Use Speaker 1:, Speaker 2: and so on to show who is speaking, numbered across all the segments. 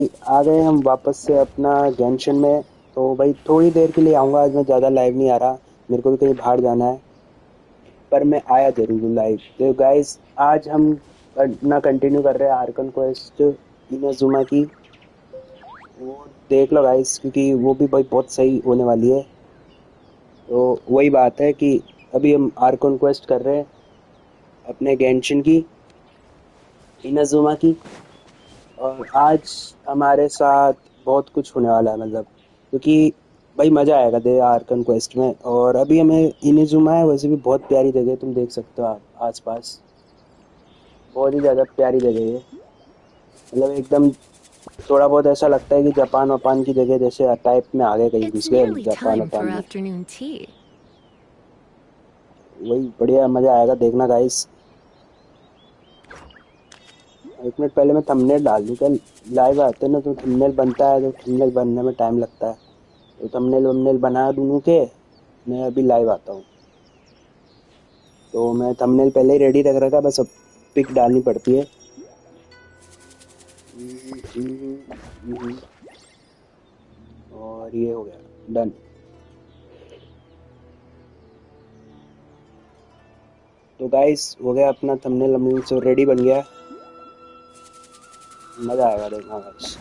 Speaker 1: आ गए हम वापस से अपना गेंशन में। तो भाई थोड़ी देर के लिए आऊँगा, आज मैं ज़्यादा लाइव नहीं आ रहा। मेरे को भी कहीं बाहर जाना है, पर मैं आया ज़रूर हूँ लाइव। तो गाइस, आज हम अपना कंटिन्यू कर रहे हैं आर्कन क्वेस्ट इनाजुमा की। वो देख लो गाइस, क्योंकि वो भी भाई बहुत सही होने वाली है। तो वही बात है कि अभी हम आर्कन क्वेस्ट कर रहे हैं अपने गेंशन की, इनाजुमा की। और आज हमारे साथ बहुत कुछ होने वाला है, मतलब क्योंकि भाई मज़ा आएगा दे आर्कन क्वेस्ट में। और अभी हमें इनिजुमा है, वैसे भी बहुत प्यारी जगह है, तुम देख सकते हो आप आसपास। बहुत ही ज़्यादा प्यारी जगह है, मतलब एकदम थोड़ा बहुत ऐसा लगता है कि जापान वापान की जगह जैसे टाइप में आ गए, कहीं
Speaker 2: It's
Speaker 1: घुस गए
Speaker 2: nearly
Speaker 1: जापान
Speaker 2: time
Speaker 1: वापान
Speaker 2: for
Speaker 1: में।
Speaker 2: afternoon tea.
Speaker 1: वही बढ़िया मज़ा आएगा, देखना गाइस। एक मिनट पहले मैं थंबनेल डाल दूँ, कल लाइव आते हैं ना तो थंबनेल बनता है, तो थंबनेल बनने में टाइम लगता है। तो थंबनेल वंबनेल बना दूँ के मैं अभी लाइव आता हूँ। तो मैं थंबनेल पहले ही रेडी रख रखा, बस अब पिक डालनी पड़ती है। और ये हो गया डन। तो गाइस हो गया अपना थंबनेल वंबनेल सब रेडी बन गया। मज़ा आएगा देखना गाइस।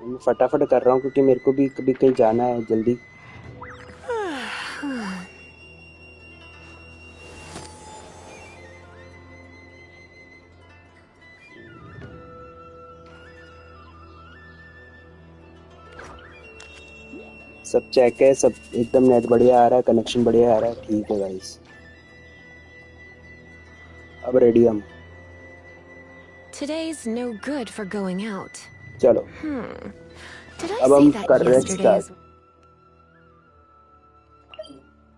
Speaker 1: मैं फटाफट कर रहा हूँ क्योंकि मेरे को भी कभी कहीं जाना है जल्दी। सब चेक है, सब एकदम नेट बढ़िया आ रहा है, कनेक्शन बढ़िया आ रहा है, ठीक है गाइस। अब रेडी हम।
Speaker 2: Today's no good for going out.
Speaker 1: चलो
Speaker 2: Did I
Speaker 1: अब
Speaker 2: say
Speaker 1: हम
Speaker 2: that
Speaker 1: कर रहे हैं
Speaker 2: yesterday
Speaker 1: स्टार्ट।
Speaker 2: as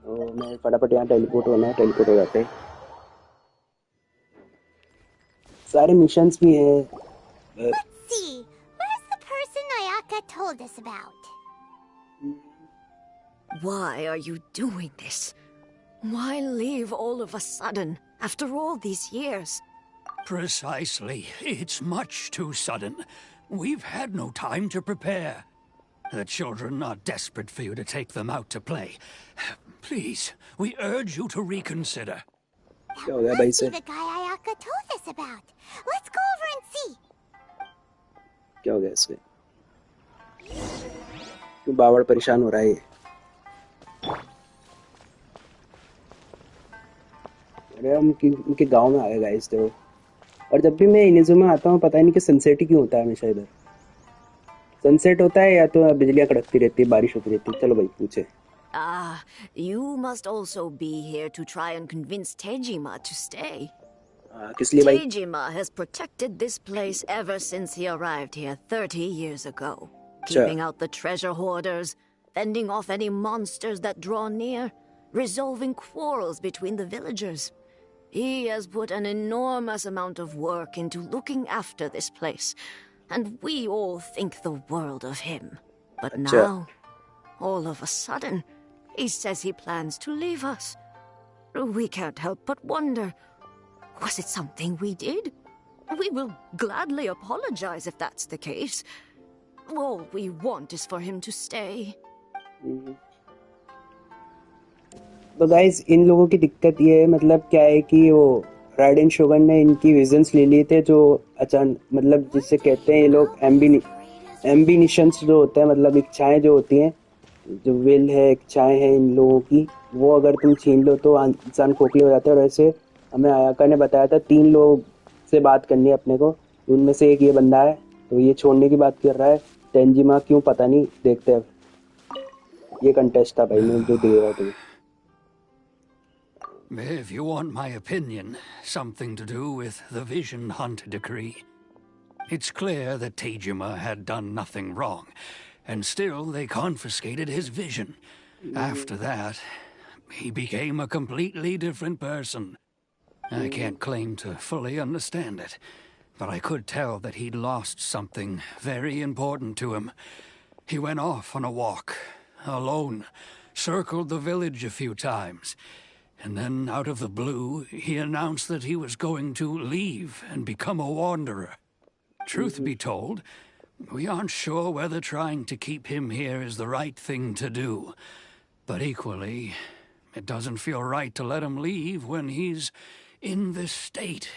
Speaker 1: तो मैं फटाफट यहाँ टेलीपोर्ट होना है, टेलीपोर्ट हो जाते हैं। सारे मिशंस भी हैं।
Speaker 3: Let's see. Where's the person Ayaka told us about?
Speaker 4: Why are you doing this? Why leave all of a sudden, after all these years?
Speaker 5: Precisely. It's much too sudden. We've had no time to prepare. The children are desperate for you to take them out to play. Please, we urge you to reconsider.
Speaker 1: क्या
Speaker 3: That
Speaker 1: हो गया भाई
Speaker 3: must be
Speaker 1: से?
Speaker 3: the guy Ayaka told us about. Let's go over and see.
Speaker 1: क्या हो गया इसके? क्यों बावड़ परेशान हो रहा है ये? अरे हम उनके गांव में आ गए गाइस। देखो, और जब भी मैं इनिजुमा में आता हूँ, पता ही नहीं कि सनसेट ही क्यों होता है हमेशा इधर। सनसेट होता है या तो बिजलियां कड़कती रहती है, बारिश होती रहती है। चलो भाई पूछे।
Speaker 4: Ah, you must also be here to try and convince Tejima to stay.
Speaker 1: किस लिए भाई?
Speaker 4: Tejima has protected this place ever since he arrived here 30 years ago.
Speaker 1: अच्छा
Speaker 4: Keeping out the treasure hoarders, fending off any monsters that draw near, resolving quarrels between the villagers. He has put an enormous amount of work into looking after this place, and we all think the world of him. But
Speaker 1: अच्छा।
Speaker 4: now, all of a sudden, he says he plans to leave us. We can't help but wonder, was it something we did? We will gladly apologize if that's the case. All we want is for him to stay.
Speaker 1: तो guys in लोगों की दिक्कत ये है, मतलब क्या है कि वो राइडेन शोगन ने इनकी विजन्स ले लिए थे, जो अचानक, मतलब जिससे कहते हैं ये लोग एम्बिनिशंस जो होते हैं, मतलब इच्छाएं जो होती हैं, जो विल है, इच्छाएं हैं इन लोगों की, वो अगर तुम छीन लो तो इंसान खोखले हो जाते हैं। और ऐसे हमें आयाका ने बताया था 3 लोग से बात करनी है अपने को, उनमें से एक ये बंदा है। तो ये छोड़ने की बात कर रहा है। तेंजिमा क्यों पता नहीं, देखते हैं। ये कंटेस्ट था भाई, मैं जो दे रहा हूँ तुम्हें।
Speaker 5: If you want my opinion, something to do with the Vision Hunt decree. It's clear that Tejima had done nothing wrong, and still they confiscated his vision. After that, he became a completely different person. I can't claim to fully understand it, but I could tell that he'd lost something very important to him. He went off on a walk, alone, circled the village a few times. And then, out of the blue, he announced that he was going to leave and become a wanderer. Truth be told, we aren't sure whether trying to keep him here is the right thing to do. But equally, it doesn't feel right to let him leave when he's in this state.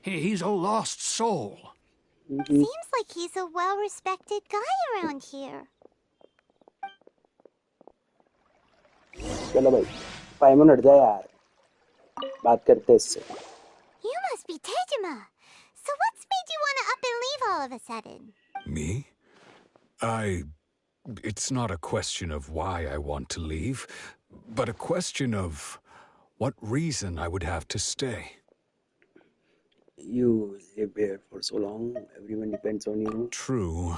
Speaker 5: He's a lost soul.
Speaker 3: Seems like he's a well-respected guy around here.
Speaker 1: चलो भाई 5 minute जाए यार बात करते हैं इससे.
Speaker 3: You must be Tejima. So what's made you want to up and leave all of a sudden?
Speaker 6: Me? It's not a question of why I want to leave, but a question of what reason I would have to stay.
Speaker 1: You live here for so long, everyone depends on you.
Speaker 6: True,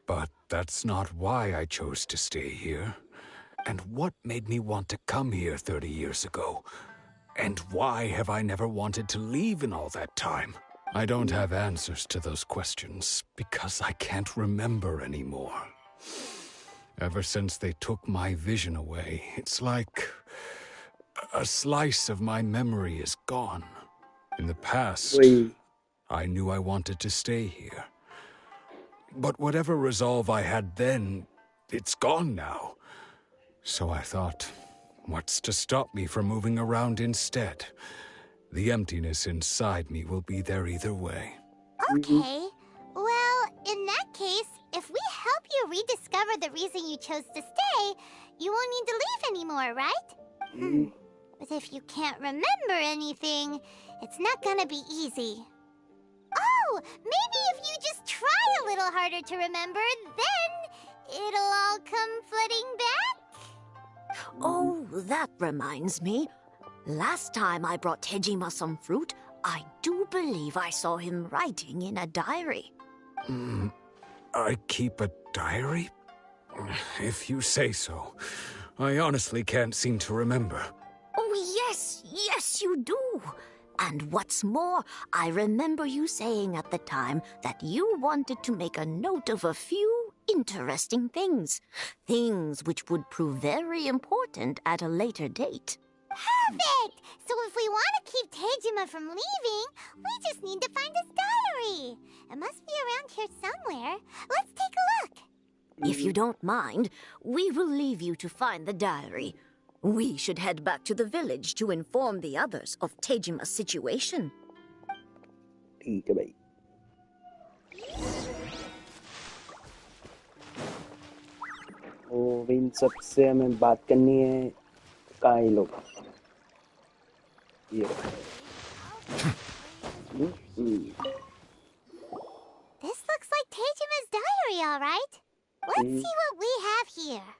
Speaker 6: but that's not why I chose to stay here. And what made me want to come here 30 years ago? And why have I never wanted to leave in all that time? I don't have answers to those questions because I can't remember anymore. Ever since they took my vision away, it's like a slice of my memory is gone. In the past, I knew I wanted to stay here. But whatever resolve I had then, it's gone now. So I thought, what's to stop me from moving around instead? The emptiness inside me will be there either way.
Speaker 3: Okay. Well, in that case, if we help you rediscover the reason you chose to stay, you won't need to leave anymore, right? But if you can't remember anything, it's not gonna be easy. Oh, maybe if you just try a little harder to remember, then it'll all come flooding back?
Speaker 4: Oh, that reminds me. Last time I brought Tejima some fruit, I do believe I saw him writing in a diary.
Speaker 6: I keep a diary? If you say so. I honestly can't seem to remember.
Speaker 4: Oh, yes, you do. And what's more, I remember you saying at the time that you wanted to make a note of a few interesting things. Things which would prove very important at a later date.
Speaker 3: Perfect! So if we want to keep Tejima from leaving, we just need to find his diary. It must be around here somewhere. Let's take a look.
Speaker 4: If you don't mind, we will leave you to find the diary. We should head back to the village to inform the others of Tejima's situation.
Speaker 1: ठीक है भाई. ओ इन सबसे हमें बात करनी है. कहाँ ये लोग? ये.
Speaker 3: This looks like Tejima's diary, all right. Let's see what we have here.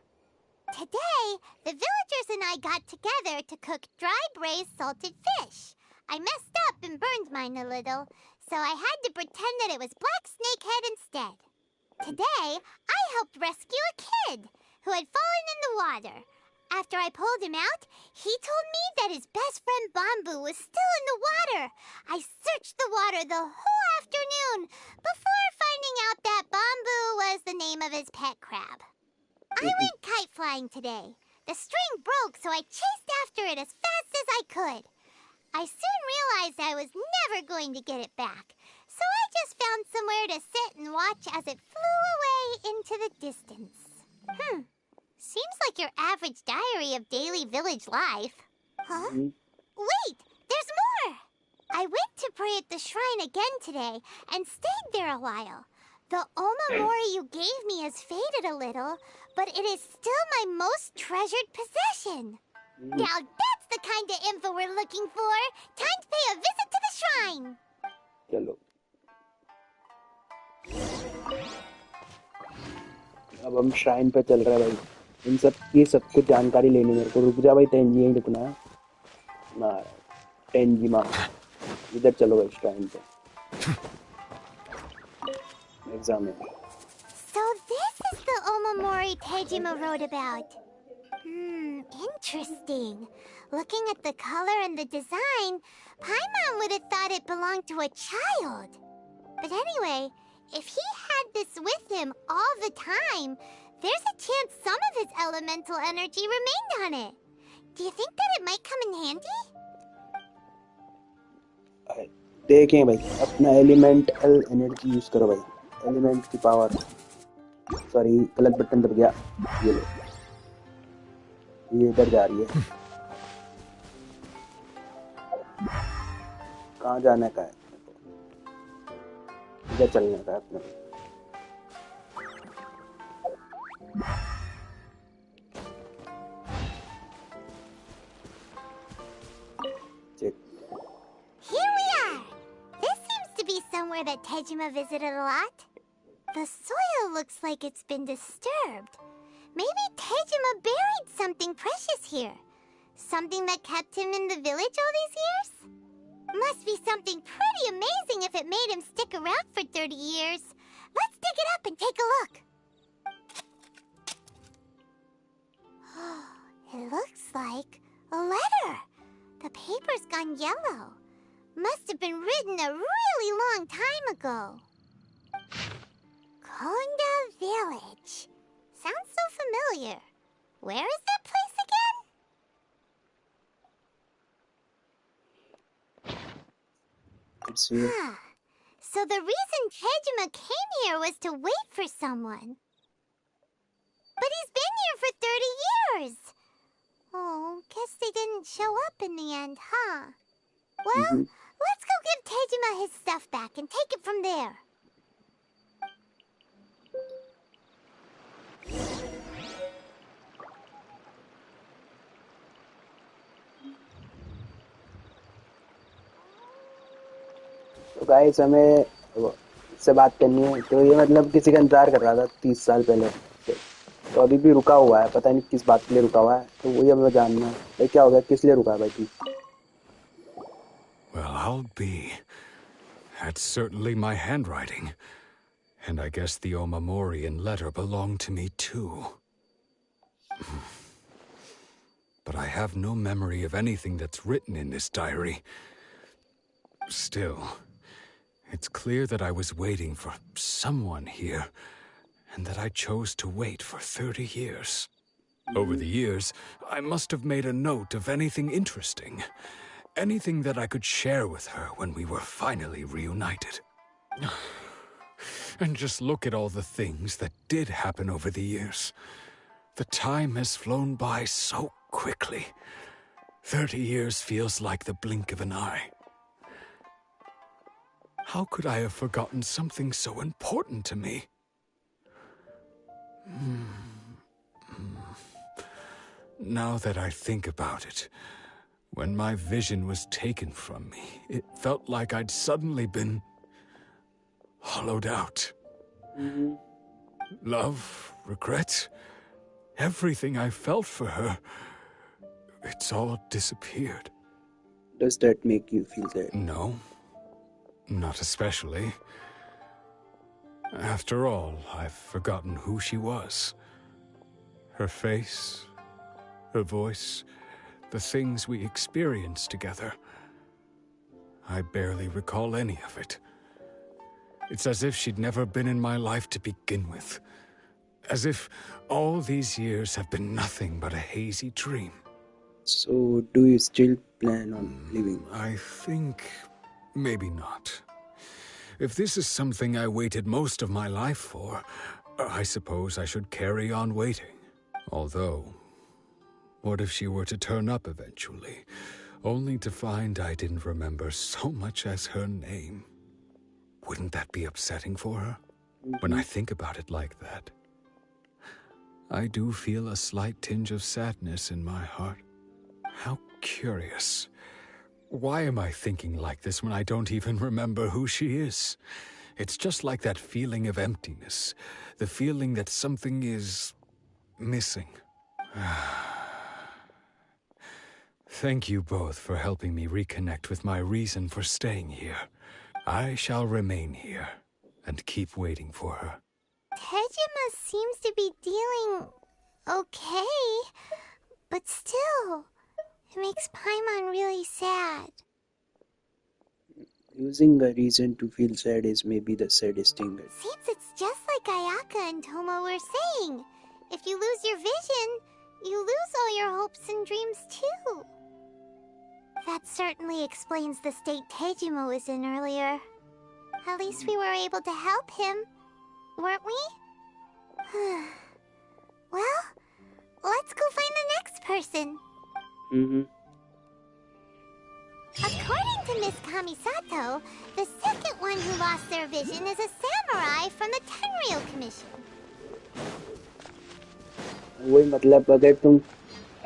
Speaker 3: Today, the villagers and I got together to cook dry braised salted fish. I messed up and burned mine a little, so I had to pretend that it was black snakehead instead. Today, I helped rescue a kid who had fallen in the water. After I pulled him out, he told me that his best friend Bamboo was still in the water. I searched the water the whole afternoon before finding out that Bamboo was the name of his pet crab. I went kite flying today. The string broke, so I chased after it as fast as I could. I soon realized I was never going to get it back, so I just found somewhere to sit and watch as it flew away into the distance. Seems like your average diary of daily village life. Huh? Wait, there's more! I went to pray at the shrine again today and stayed there a while. The Omamori you gave me has faded a little, but it is still my most treasured possession. Now that's the kind of info we're looking for. Time to pay a visit to the shrine.
Speaker 1: चलो. अब हम shrine पे चल रहे हैं भाई. इन सब की सब कुछ जानकारी लेनी है मेरे को. रुक जा भाई, टेंजी यहीं रुकना है ना. टेंजिमा इधर चलो भाई श्राइन पे. एग्जाम है.
Speaker 3: So this is the Omamori Tejima wrote about. Interesting. Looking at the color and the design, Paimon would have thought it belonged to a child. But anyway, if he had this with him all the time, There's a chance some of his elemental energy remained on it. Do you think that it might come in handy?
Speaker 1: देखें भाई, अपना elemental energy use करो भाई, element की power. Sorry, गलत button दब गया। ये लो, ये इधर जा रही है। कहाँ जाने का है? इधर चलने का है अपने। Check.
Speaker 3: Here we are! This seems to be somewhere that Tejima visited a lot. The soil looks like it's been disturbed. Maybe Tejima buried something precious here. Something that kept him in the village all these years? Must be something pretty amazing if it made him stick around for 30 years. Let's dig it up and take a look. It looks like a letter. The paper's gone yellow. Must have been written a really long time ago. Konda Village. Sounds so familiar. Where is that place again?
Speaker 1: It's here.
Speaker 3: So the reason Tejima came here was to wait for someone. But he's been here for 30 years. Oh, guess they didn't show up in the end, huh? Well, let's go give Tejima his stuff back and take it from there.
Speaker 1: तो guys, हमें इससे बात करनी है। तो ये मतलब किसी का इंतजार कर रहा था 30 साल पहले, तो अभी भी रुका हुआ है। पता नहीं किस बात के लिए रुका हुआ है, तो वही हमें जानना है। भाई क्या हो गया, किस लिए रुका है भाई तू?
Speaker 6: Well, I'll be. That's certainly my handwriting. And I guess the Omamorian letter belonged to me too. But I have no memory of anything that's written in this diary. Still, it's clear that I was waiting for someone here, and that I chose to wait for 30 years. Over the years, I must have made a note of anything interesting. Anything that I could share with her when we were finally reunited. And just look at all the things that did happen over the years. The time has flown by so quickly. 30 years feels like the blink of an eye. How could I have forgotten something so important to me? Now that I think about it, when my vision was taken from me, it felt like I'd suddenly been hollowed out. Love, regret, everything I felt for her, it's all disappeared.
Speaker 1: Does that make you feel sad?
Speaker 6: No, not especially. After all, I've forgotten who she was. Her face, her voice, the things we experienced together. I barely recall any of it. It's as if she'd never been in my life to begin with. As if all these years have been nothing but a hazy dream.
Speaker 1: So, do you still plan on living?
Speaker 6: I think maybe not. If this is something I waited most of my life for, I suppose I should carry on waiting. Although, what if she were to turn up eventually, only to find I didn't remember so much as her name? Wouldn't that be upsetting for her? When I think about it like that, I do feel a slight tinge of sadness in my heart. How curious. Why am I thinking like this when I don't even remember who she is? It's just like that feeling of emptiness, the feeling that something is missing. Thank you both for helping me reconnect with my reason for staying here. I shall remain here and keep waiting for her.
Speaker 3: Tejima seems to be dealing okay, but still, it makes Paimon really sad.
Speaker 1: Using a reason to feel sad is maybe the saddest thing.
Speaker 3: Seems it's just like Ayaka and Tomo were saying. If you lose your vision, you lose all your hopes and dreams too. That certainly explains the state Teijima was in earlier. At least we were able to help him, weren't we? Well, let's go find the next person. According to Miss Kamisato, the second one who lost their vision is a samurai from the Tenryou Commission.
Speaker 1: वही मतलब अगर तुम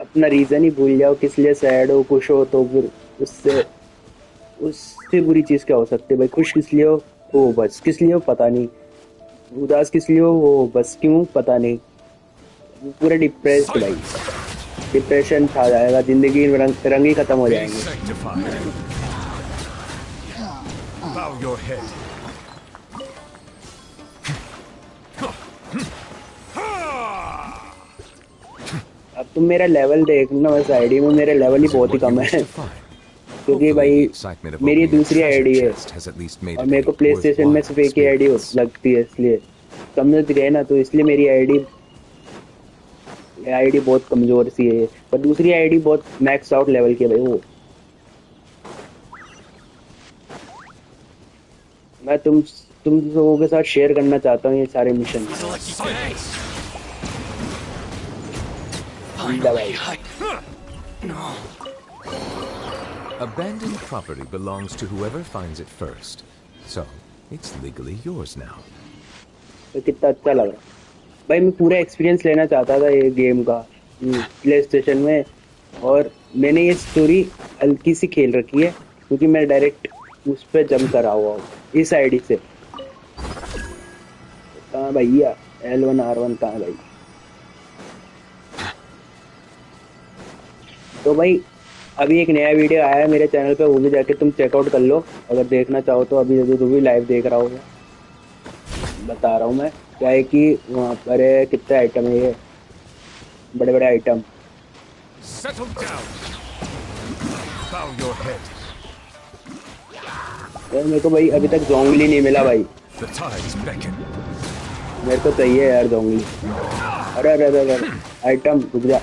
Speaker 1: अपना reason ही भूल जाओ किस लिए sad हो खुश हो तो फिर उससे बुरी चीज क्या हो सकती है भाई। खुश किस लिए हो वो बस किस लिए हो पता नहीं, उदास किस लिए हो वो बस क्यों पता नहीं, पूरा डिप्रेस्ड भाई, डिप्रेशन छा जाएगा, जिंदगी में रंग ही खत्म हो जाएंगे। अब तुम मेरा लेवल देखना, बस आईडी में मेरा लेवल ही बहुत ही कम है क्योंकि भाई मेरी दूसरी आईडी है और मेरे को प्ले स्टेशन में सिर्फ एक ही आईडी लगती है, इसलिए समझ गए ना। तो इसलिए मेरी आईडी बहुत कमजोर सी है, पर दूसरी आईडी बहुत मैक्स आउट लेवल की है भाई। वो मैं तुम लोगों के साथ शेयर करना चाहता हूँ ये सारे mission.
Speaker 7: Abandoned property belongs to whoever finds it first, so it's legally yours now.
Speaker 1: तो कितना अच्छा लग रहा भाई। मैं पूरा एक्सपीरियंस लेना चाहता था ये गेम का प्ले स्टेशन में, और मैंने ये स्टोरी हल्की सी खेल रखी है क्योंकि मैं डायरेक्ट उस पर जंप करा हुआ हूँ इस आईडी से। कहाँ भैया L1 R1 कहाँ भाई। तो भाई अभी एक नया वीडियो आया है मेरे चैनल पे, वो भी जाके तुम चेकआउट कर लो अगर देखना चाहो तो। अभी जो भी लाइव देख रहा हो बता रहा हूँ मैं, क्या है कि वहाँ पर कितने आइटम है, ये बड़े बड़े आइटम। मेरे को भाई अभी तक जोंगली नहीं मिला भाई, मेरे को चाहिए यार जोंगली। अरे अरे अरे अरे आइटम रुक जा।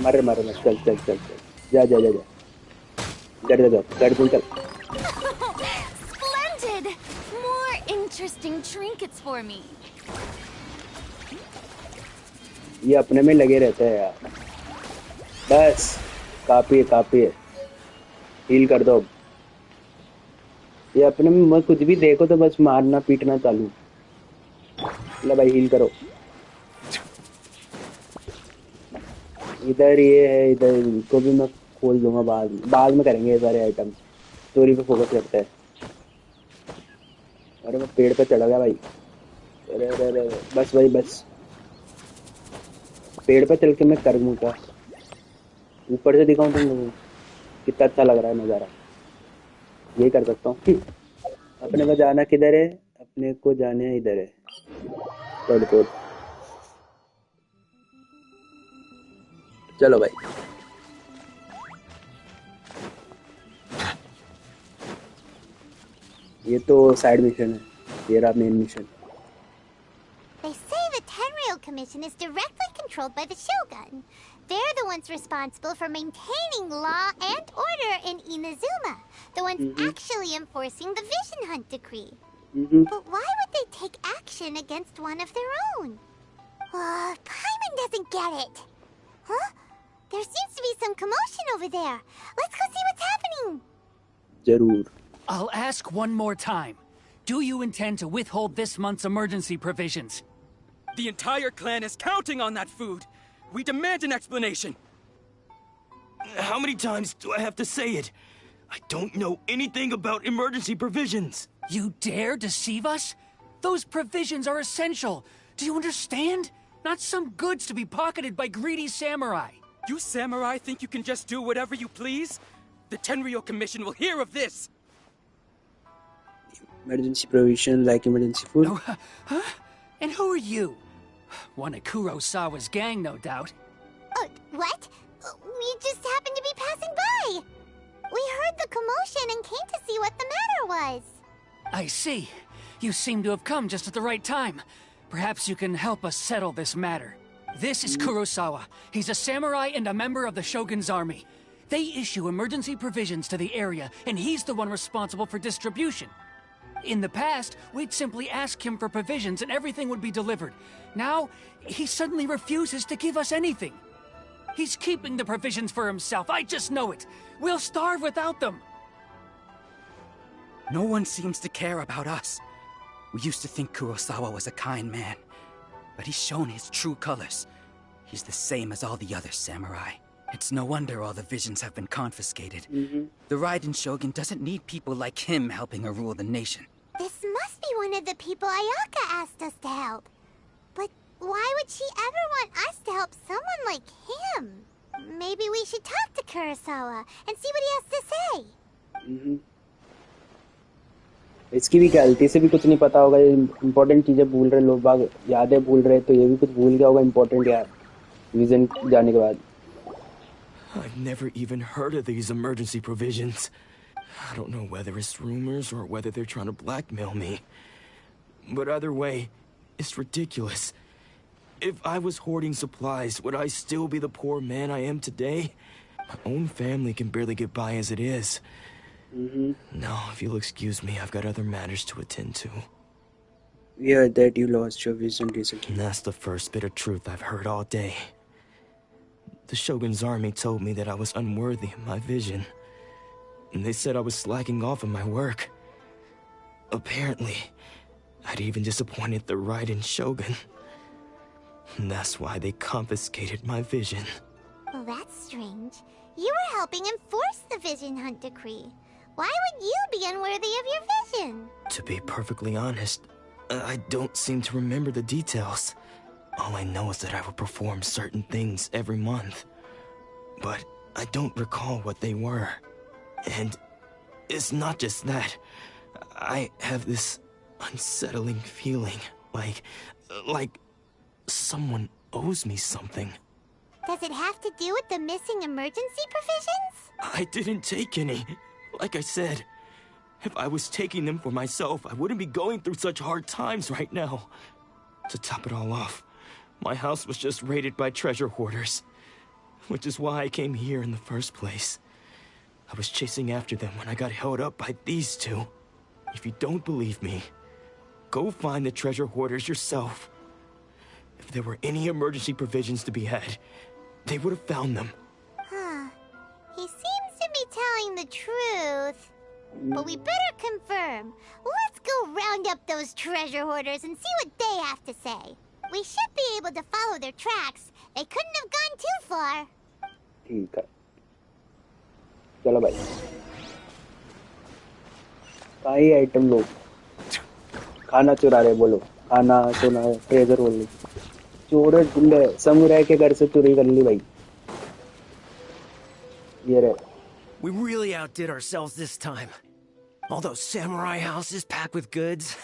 Speaker 1: मर चल चल चल चल जा जा जा जा कर चल।
Speaker 8: Splendid! More interesting trinkets for me.
Speaker 1: ये अपने में लगे रहते हैं यार। बस काफी है हील कर दो। ये अपने में मत कुछ भी देखो तो बस मारना पीटना चालू। ले भाई हील करो। इधर ये है, इधर इनको भी मैं खोल दूंगा बाद में करेंगे ये सारे आइटम। स्टोरी पे फोकस करते हैं। अरे मैं पेड़ पे चढ़ा गया भाई। अरे अरे अरे बस भाई बस, पेड़ पे चल के मैं कर दूंगा। ऊपर से दिखाऊं तुम लोगों को कितना अच्छा लग रहा है नज़ारा, यही कर सकता हूँ। अपने को जाना किधर है, अपने को जाने इधर है। चलो भाई। ये तो साइड मिशन है, ये रहा main mission.
Speaker 3: They say the Tenryou Commission is directly controlled by the Shogun. They're the ones responsible for maintaining law and order in Inazuma, the ones actually enforcing the Vision Hunt decree. But why would they take action against one of their own? Paimon doesn't get it. Huh? There seems to be some commotion over there. Let's go see what's happening.
Speaker 1: जरूर।
Speaker 9: I'll ask one more time. Do you intend to withhold this month's emergency provisions?
Speaker 10: The entire clan is counting on that food. We demand an explanation.
Speaker 11: How many times do I have to say it? I don't know anything about emergency provisions.
Speaker 9: You dare deceive us? Those provisions are essential. Do you understand? Not some goods to be pocketed by greedy samurai.
Speaker 10: You samurai think you can just do whatever you please? The Tenryou Commission will hear of this!
Speaker 1: Emergency provision like emergency food.
Speaker 9: Oh, huh? And who are you? One of Kurosawa's gang, no doubt.
Speaker 3: What? We just happened to be passing by. We heard heard the commotion and came to see what the matter was.
Speaker 9: I see. You seem to have come just at the right time. Perhaps you can help us settle this matter. This is Kurosawa. He's a samurai and a member of the Shogun's army. They issue emergency provisions to the area, and he's the one responsible for distribution. In the past, we'd simply ask him for provisions and everything would be delivered. Now, he suddenly refuses to give us anything. He's keeping the provisions for himself, I just know it. We'll starve without them.
Speaker 10: No one seems to care about us. We used to think Kurosawa was a kind man, but he's shown his true colors. He's the same as all the other samurai. It's no wonder all the visions have been confiscated. The Raiden Shogun doesn't need people like him helping her rule the nation.
Speaker 3: This must be one of the people Ayaka asked us to help. But why would she ever want us to help someone like him? Maybe we should talk to Kurosawa and see what he has to say.
Speaker 1: इसकी भी गलती से भी कुछ नहीं पता होगा, important चीजें भूल रहे लोग बाग, यादें भूल रहे, तो ये भी कुछ भूल गया होगा इम्पोर्टेंट यार विजन जाने के बाद.
Speaker 11: I've never even heard of these emergency provisions. I don't know whether it's rumors or whether they're trying to blackmail me. But either way, it's ridiculous. If I was hoarding supplies, would I still be the poor man I am today? My own family can barely get by as it is. No, if you'll excuse me, I've got other matters to attend to.
Speaker 1: We heard that you lost your vision recently.
Speaker 11: And that's the first bit of truth I've heard all day. The Shogun's army told me that I was unworthy of my vision. And they said I was slacking off in my work. Apparently, I'd even disappointed the Raiden Shogun. And that's why they confiscated my vision.
Speaker 3: Well, that's strange. You were helping enforce the Vision Hunt Decree. Why would you be unworthy of your vision?
Speaker 11: To be perfectly honest, I don't seem to remember the details. All I know is that I would perform certain things every month. But I don't recall what they were. And it's not just that. I have this unsettling feeling, like someone owes me something.
Speaker 3: Does it have to do with the missing emergency provisions?
Speaker 11: I didn't take any. Like I said, if I was taking them for myself, I wouldn't be going through such hard times right now. To top it all off, my house was just raided by treasure hoarders, which is why I came here in the first place. I was chasing after them when I got held up by these two. If you don't believe me, go find the treasure hoarders yourself. If there were any emergency provisions to be had, they would have found them.
Speaker 3: He seems to be telling the truth. But we better confirm. Let's go round up those treasure hoarders and see what they have to say. We should be able to follow their tracks. They couldn't have gone too far.
Speaker 1: ठीक है, चलो भाई. काई item लोग खाना चुरा रहे, बोलो खाना सोना ट्रेजर होल्ड. चोर गुंडे समुराई के घर से चोरी कर ली भाई. ये रहे.
Speaker 12: We really outdid ourselves this time. All those samurai houses packed with goods.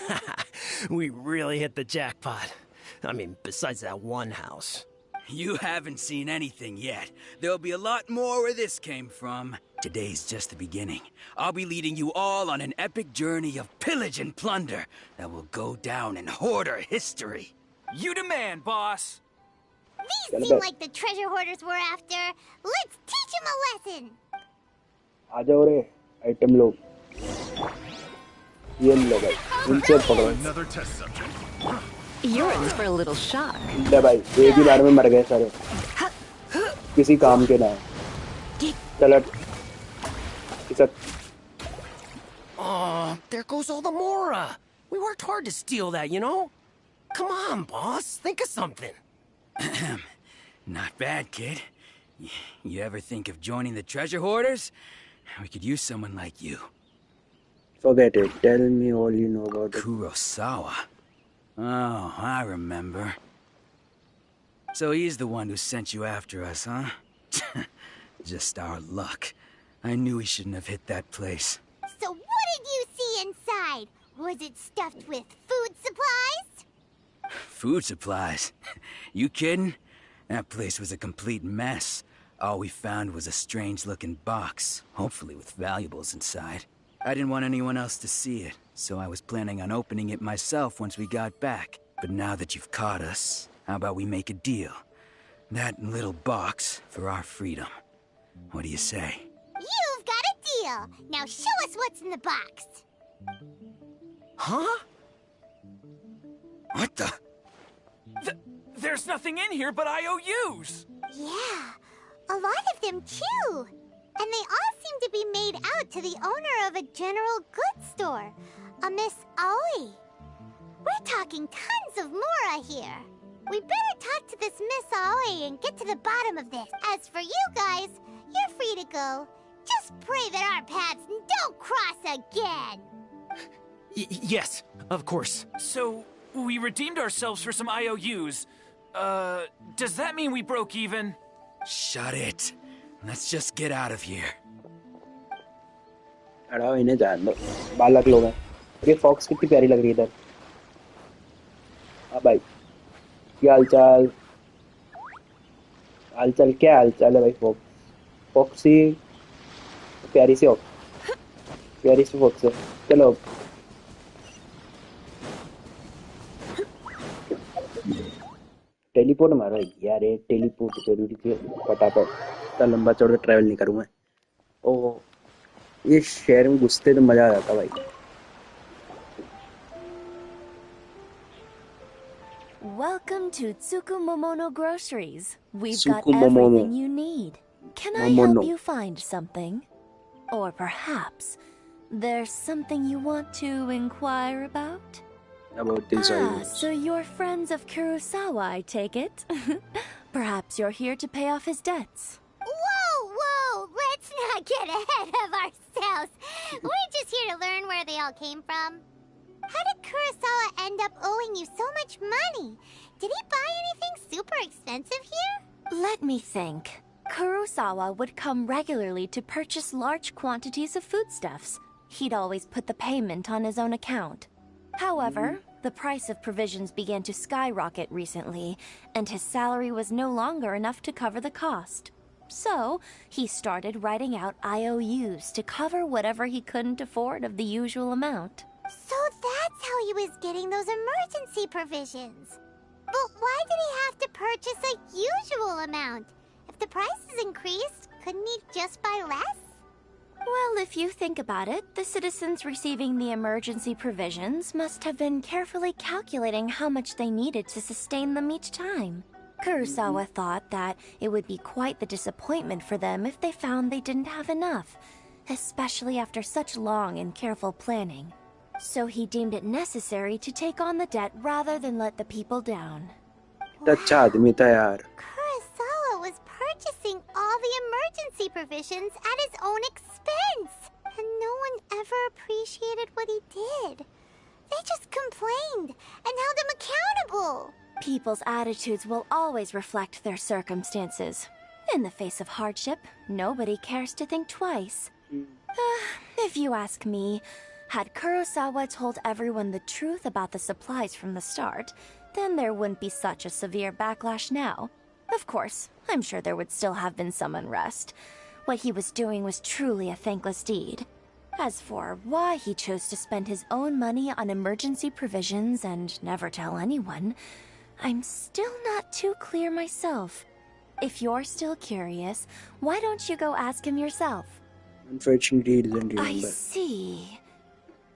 Speaker 12: We really hit the jackpot. I mean, besides that one house.
Speaker 10: You haven't seen anything yet. There'll be a lot more where this came from. Today's just the beginning. I'll be leading you all on an epic journey of pillage and plunder that will go down in hoarder history.
Speaker 9: You demand, boss.
Speaker 3: These seem like the treasure hoarders we're after. Let's teach them a lesson.
Speaker 1: आ जाओ रे item लोग. ये लो भाई, इनसे पकड़ो.
Speaker 13: Another test subject.
Speaker 2: You're in for a little shock.
Speaker 1: ले भाई, एक ही बार में मर गए सारे. किसी काम के ना. चलो.
Speaker 12: Oh, there goes all the Mora. We worked hard to steal that, you know? Come on, boss. Think of something.
Speaker 10: Not bad, kid. You ever think of joining the treasure hoarders? We could use someone like you.
Speaker 1: Forget it. Tell me all you know about it.
Speaker 10: Kurosawa. Oh, I remember. So he's the one who sent you after us, huh? Just our luck. I knew he shouldn't have hit that place.
Speaker 3: So what did you see inside? Was it stuffed with food supplies?
Speaker 10: Food supplies? You kidding? That place was a complete mess. All we found was a strange-looking box, hopefully with valuables inside. I didn't want anyone else to see it, so I was planning on opening it myself once we got back. But now that you've caught us, how about we make a deal? That little box for our freedom. What do you say?
Speaker 3: You've got a deal! Now show us what's in the box!
Speaker 10: Huh? What the?
Speaker 11: There's nothing in here but IOUs!
Speaker 3: Yeah, a lot of them too! And they all seem to be made out to the owner of a general goods store, a Miss Aoi. We're talking tons of Mora here. We better talk to this Miss Aoi and get to the bottom of this. As for you guys, you're free to go. Just pray that our paths don't cross again!
Speaker 11: Yes, of course. So, we redeemed ourselves for some IOUs. Does that mean we broke even?
Speaker 10: Shut it. Let's just get out of here.
Speaker 1: अड़ाओ इन्हें जान दो बालक लोग हैं ये fox कितनी प्यारी लग रही है इधर हाँ भाई क्या हालचाल क्या हालचाल है भाई फॉक्सी प्यारी सी फॉक्स है चलो टेलीपोर्ट मारो यार ये टेलीपोर्ट जरूरी थी फटाफट इतना लंबा चौड़ा ट्रैवल नहीं करूँगा ओह ये शहर में घुसते तो मजा आ जाता भाई
Speaker 14: Welcome to Tsukumomono Groceries. We've got
Speaker 1: Tsukumomono.
Speaker 14: everything you need. Can I help you find something? Or perhaps there's something you want to inquire about?
Speaker 1: About this
Speaker 14: So you're friends of Kurosawa, I take it? Perhaps you're here to pay off his debts.
Speaker 3: Whoa! Let's not get ahead of ourselves. We're just here to learn where they all came from. How did Kurosawa end up owing you so much money? Did he buy anything super expensive here?
Speaker 14: Let me think. Kurosawa would come regularly to purchase large quantities of foodstuffs. He'd always put the payment on his own account. However, the price of provisions began to skyrocket recently, and his salary was no longer enough to cover the cost. So, he started writing out IOUs to cover whatever he couldn't afford of the usual amount.
Speaker 3: So that's how he was getting those emergency provisions. But why did he have to purchase a usual amount? If the prices increased, couldn't he just buy less?
Speaker 14: Well, if you think about it, the citizens receiving the emergency provisions must have been carefully calculating how much they needed to sustain them each time. Kurosawa thought that it would be quite the disappointment for them if they found they didn't have enough, especially after such long and careful planning. So he deemed it necessary to take on the debt rather than let the people down.
Speaker 1: अच्छा आदमी था यार
Speaker 3: Kurosawa was purchasing all the emergency provisions at his own expense. And no one ever appreciated what he did. They just complained and held him accountable.
Speaker 14: People's attitudes will always reflect their circumstances. In the face of hardship, nobody cares to think twice. If you ask me, had Kurosawa told everyone the truth about the supplies from the start, then there wouldn't be such a severe backlash now. Of course, I'm sure there would still have been some unrest. What he was doing was truly a thankless deed. As for why he chose to spend his own money on emergency provisions and never tell anyone, I'm still not too clear myself. If you're still curious, why don't you go ask him yourself?
Speaker 1: Unfortunately, he doesn't remember.
Speaker 14: I see.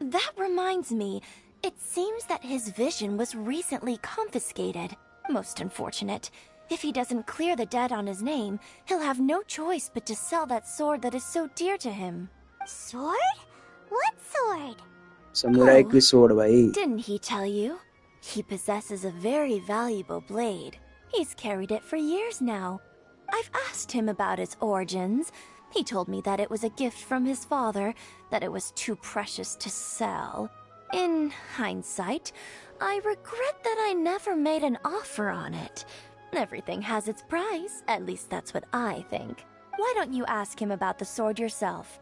Speaker 14: That reminds me, it seems that his vision was recently confiscated. Most unfortunate. If he doesn't clear the debt on his name, he'll have no choice but to sell that sword that is so dear to him.
Speaker 3: Sword? What sword?
Speaker 1: Samurai की sword भाई.
Speaker 14: Didn't he tell you? He possesses a very valuable blade. He's carried it for years now. I've asked him about its origins. He told me that it was a gift from his father, that it was too precious to sell. In hindsight, I regret that I never made an offer on it. Everything has its price, at least that's what I think. Why don't you ask him about the sword yourself?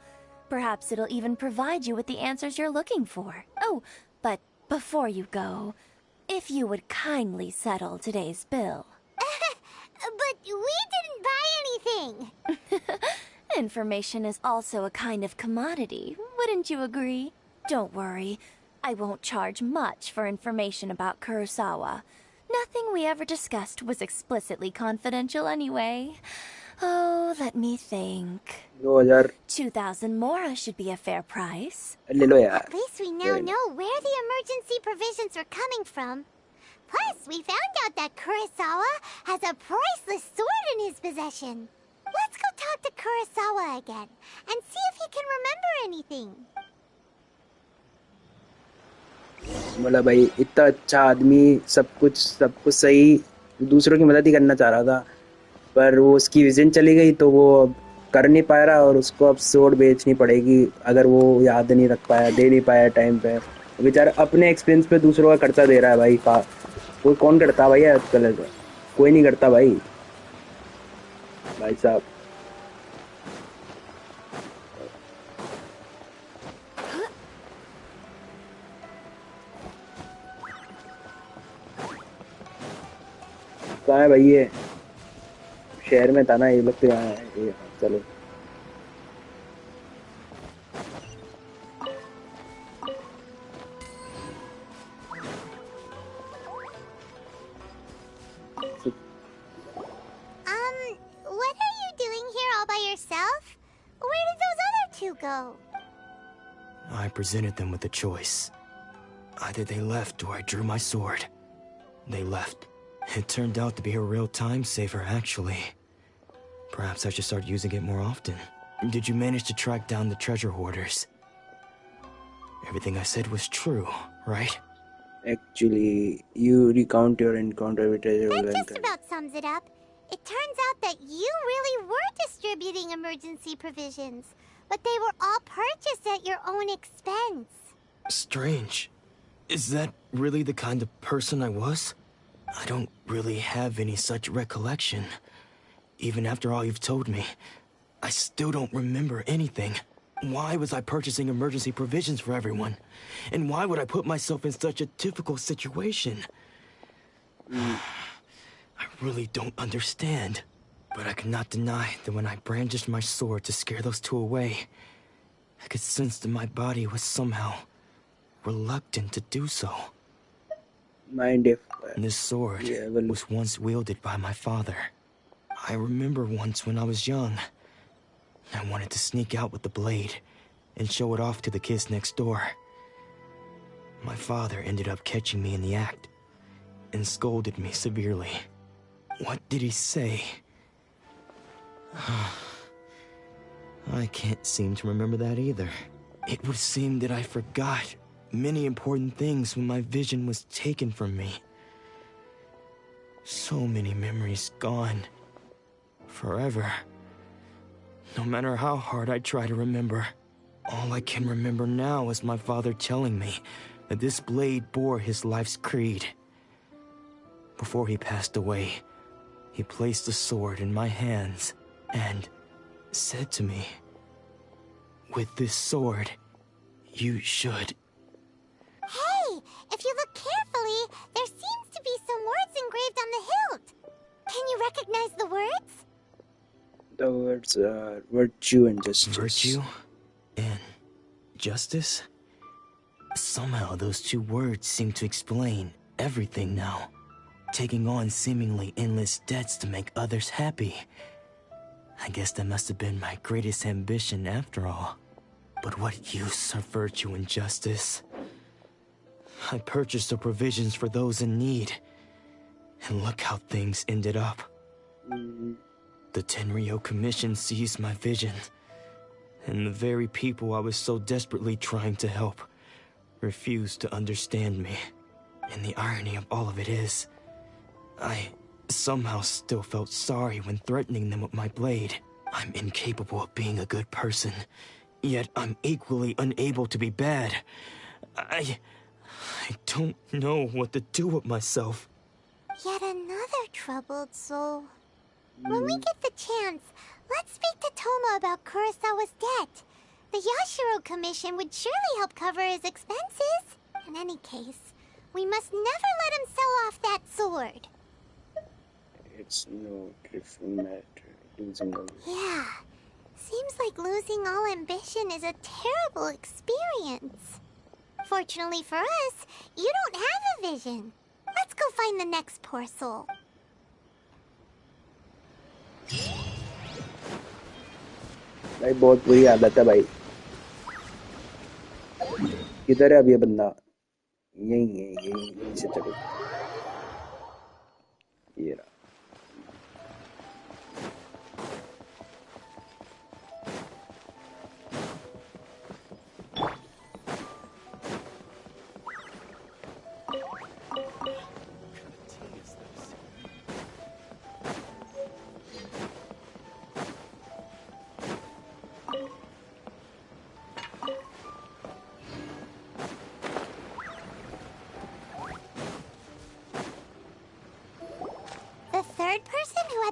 Speaker 14: Perhaps it'll even provide you with the answers you're looking for. Oh, but before you go, if you would kindly settle today's bill.
Speaker 3: But we didn't buy thing.
Speaker 14: Information is also a kind of commodity, wouldn't you agree? Don't worry, I won't charge much for information about Kurosawa. Nothing we ever discussed was explicitly confidential anyway. Oh, let me think.
Speaker 1: 2000
Speaker 14: 2,000 mora should be a fair price.
Speaker 1: ले लो यार.
Speaker 3: At least we now know where the emergency provisions were coming from. Plus, we found out that Kurosawa has a priceless sword in his possession. Let's go talk to Kurosawa again and see if he can remember anything.
Speaker 1: बोला भाई इतना अच्छा आदमी सब कुछ सही दूसरों की मदद ही करना चाह रहा था पर वो उसकी विजन चली गई तो वो अब कर नहीं पा रहा और उसको अब सोड बेचनी पड़ेगी अगर वो याद नहीं रख पाया दे नहीं पाया टाइम पे बेचारा अपने एक्सपेंस पे दूसरों का खर्चा दे रहा है भाई कोई कौन करता भाई आजकल ऐसा कोई नहीं करता भाई साहब कहाँ है भाई ये शहर में था ना ये लोग तो यहाँ है चलो
Speaker 3: What are you doing here all by yourself? Where did those other two go?
Speaker 11: I presented them with a choice. Either they left or I drew my sword. They left. It turned out to be a real time saver, actually. Perhaps I should start using it more often. Did you manage to track down the treasure hoarders? Everything I said was true, right?
Speaker 1: Actually, you recount your encounter with treasure
Speaker 3: That
Speaker 1: hoarder.
Speaker 3: just about sums it up. It turns out that you really were distributing emergency provisions, but they were all purchased at your own expense.
Speaker 11: Strange. Is that really the kind of person I was? I don't really have any such recollection. Even after all you've told me, I still don't remember anything. Why was I purchasing emergency provisions for everyone? And why would I put myself in such a difficult situation? I really don't understand. But I cannot deny that when I brandished my sword to scare those two away, I could sense that my body was somehow reluctant to do so.
Speaker 1: Mind if
Speaker 11: this sword was once wielded by my father. I remember once when I was young, I wanted to sneak out with the blade and show it off to the kids next door. My father ended up catching me in the act and scolded me severely. What did he say? I can't seem to remember that either. It would seem that I forgot many important things when my vision was taken from me. So many memories gone. Forever. No matter how hard I try to remember, all I can remember now is my father telling me that this blade bore his life's creed. Before he passed away, he placed the sword in my hands and said to me, "With this sword, you should..."
Speaker 3: Hey, if you look carefully, there seems to be some words engraved on the hilt. Can you recognize the words?
Speaker 1: The words are virtue and justice.
Speaker 11: Virtue and justice? Somehow those two words seem to explain everything now. Taking on seemingly endless debts to make others happy. I guess that must have been my greatest ambition after all. But what use are virtue and justice? I purchased the provisions for those in need. And look how things ended up. The Tenryo Commission seized my vision. And the very people I was so desperately trying to help refused to understand me. And the irony of all of it is, I somehow still felt sorry when threatening them with my blade. I'm incapable of being a good person, yet I'm equally unable to be bad. I don't know what to do with myself.
Speaker 3: Yet another troubled soul. When we get the chance, let's speak to Toma about Kurosawa's debt. The Yashiro Commission would surely help cover his expenses. In any case, we must never let him sell off that sword.
Speaker 1: It's no different matter.
Speaker 3: Yeah. Seems like losing all ambition is a terrible experience. Fortunately for us, you don't have a vision. Let's go find the next poor soul.
Speaker 1: भाई बहुत बुरी आदत है भाई. किधर है अब ये बंदा? यहीं से चलो. ये रहा.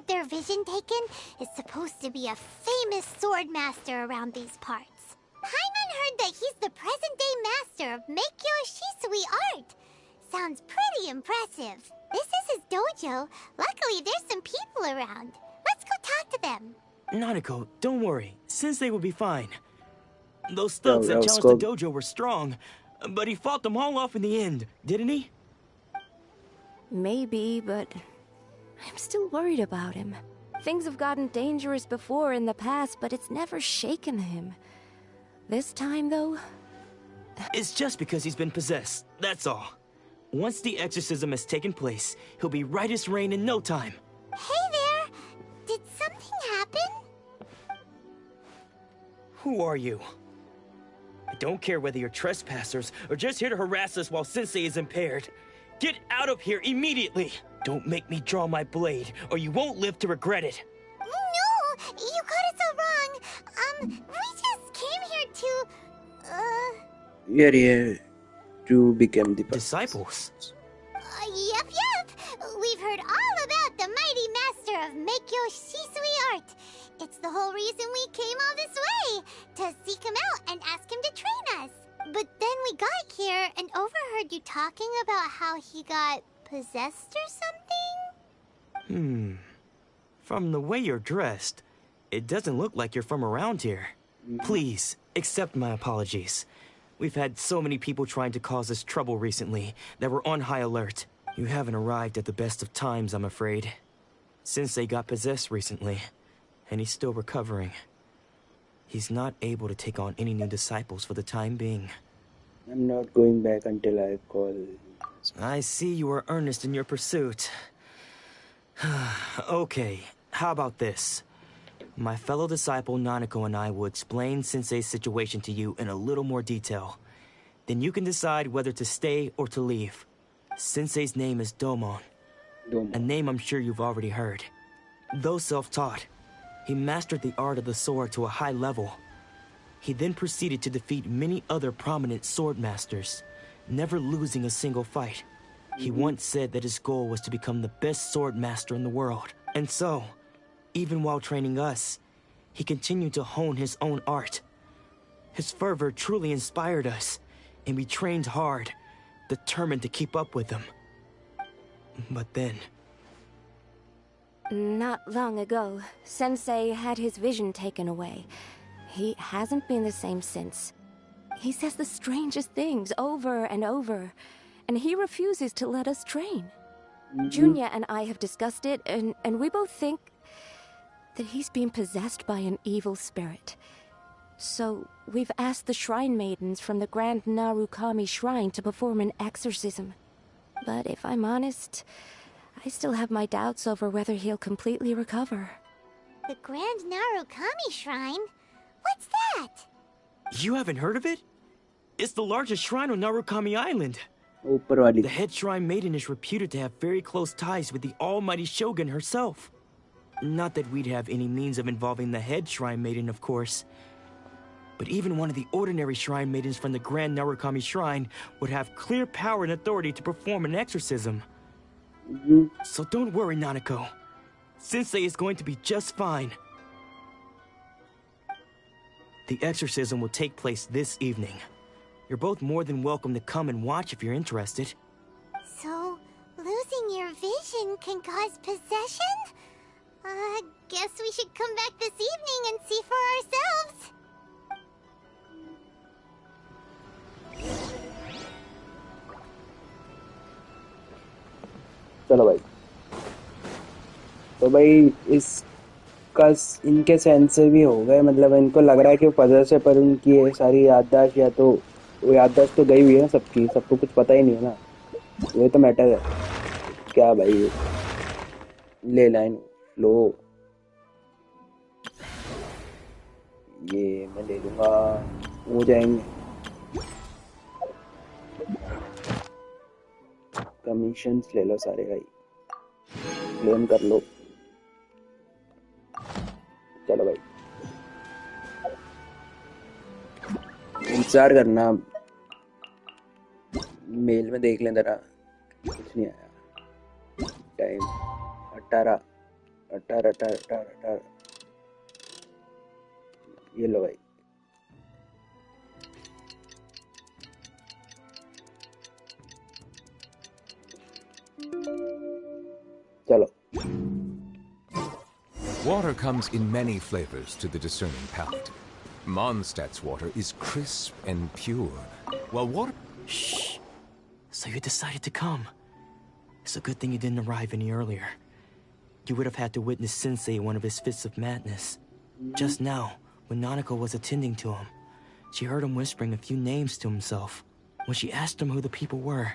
Speaker 3: Their vision taken is supposed to be a famous sword master around these parts. Paimon heard that he's the present-day master of Meikyo Shisui art. Sounds pretty impressive. This is his dojo. Luckily, there's some people around. Let's go talk to them.
Speaker 11: Nanako, don't worry. Sensei will be fine. Those thugs that challenged the dojo were strong, but he fought them all off in the end, didn't he?
Speaker 14: Maybe, but I'm still worried about him. Things have gotten dangerous before in the past, but it's never shaken him. This time, though...
Speaker 11: It's just because he's been possessed, that's all. Once the exorcism has taken place, he'll be right as rain in no time.
Speaker 3: Hey there! Did something happen?
Speaker 11: Who are you? I don't care whether you're trespassers or just here to harass us while Sensei is impaired. Get out of here immediately! Don't make me draw my blade, or you won't live to regret it.
Speaker 3: No! You got it so wrong. We just came here to...
Speaker 1: Yeah, to become the
Speaker 11: disciples.
Speaker 3: Yep. We've heard all about the mighty master of Meikyo Shisui art. It's the whole reason we came all this way, to seek him out and ask him to train us. But then we got here and overheard you talking about how he got possessed or something?
Speaker 11: From the way you're dressed, it doesn't look like you're from around here. Please, accept my apologies. We've had so many people trying to cause us trouble recently that we're on high alert. You haven't arrived at the best of times, I'm afraid. Sensei got possessed recently, and he's still recovering. He's not able to take on any new disciples for the time being.
Speaker 1: I'm not going back until I call.
Speaker 11: I see you are earnest in your pursuit. Okay, how about this? My fellow disciple Nanako and I will explain Sensei's situation to you in a little more detail. Then you can decide whether to stay or to leave. Sensei's name is Domon. A name I'm sure you've already heard. Though self-taught, he mastered the art of the sword to a high level. He then proceeded to defeat many other prominent sword masters, never losing a single fight. He once said that his goal was to become the best sword master in the world. And so, even while training us, he continued to hone his own art. His fervor truly inspired us, and we trained hard, determined to keep up with him. But then...
Speaker 14: Not long ago, Sensei had his vision taken away. He hasn't been the same since. He says the strangest things over and over, and he refuses to let us train. Junya and I have discussed it, and we both think that he's being possessed by an evil spirit. So we've asked the shrine maidens from the Grand Narukami Shrine to perform an exorcism. But if I'm honest, I still have my doubts over whether he'll completely recover.
Speaker 3: The Grand Narukami Shrine? What's that?
Speaker 11: You haven't heard of it? It's the largest shrine on Narukami Island. The head shrine maiden is reputed to have very close ties with the almighty Shogun herself. Not that we'd have any means of involving the head shrine maiden, of course. But even one of the ordinary shrine maidens from the Grand Narukami Shrine would have clear power and authority to perform an exorcism. So don't worry, Nanako. Sensei is going to be just fine. The exorcism will take place this evening. You're both more than welcome to come and watch if you're interested.
Speaker 3: So, losing your vision can cause possession? Guess we should come back this evening and see for ourselves.
Speaker 1: चलो भाई। तो भाई इसका इनके sense भी हो गए, मतलब इनको लग रहा है कि पजल से, पर उनकी ये सारी याददाश्त, या तो वो याददाश्त तो गई हुई है सबकी, सबको कुछ पता ही नहीं है ना, ये तो मैटर है। क्या भाई, ले लाइन लो, ये मैं ले लूंगा, हो जाएंगे। कमीशंस ले लो सारे भाई, क्लेम कर लो। चलो भाई, इंतजार करना, मेल में देख लें जरा, कुछ नहीं आया। टाइम 18 18 18 18 18, ये लो भाई। चलो।
Speaker 7: Water comes in many flavors to the discerning palate. Mondstadt's water is crisp and pure, while water...
Speaker 11: Shh. So you decided to come. It's a good thing you didn't arrive any earlier. You would have had to witness Sensei in one of his fits of madness. Just now, when Nanako was attending to him, she heard him whispering a few names to himself. When she asked him who the people were,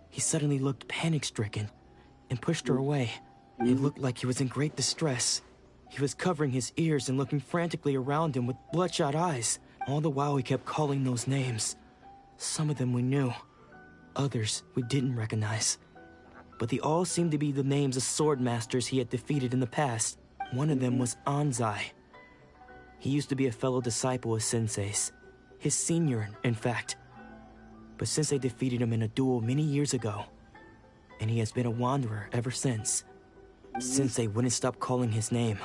Speaker 11: he suddenly looked panic-stricken and pushed her away. It looked like he was in great distress. He was covering his ears and looking frantically around him with bloodshot eyes. All the while he kept calling those names. Some of them we knew, others we didn't recognize. But they all seemed to be the names of sword masters he had defeated in the past. One of them was Anzai. He used to be a fellow disciple of Sensei's. His senior, in fact. But Sensei defeated him in a duel many years ago. And he has been a wanderer ever since. Sensei wouldn't stop calling his name.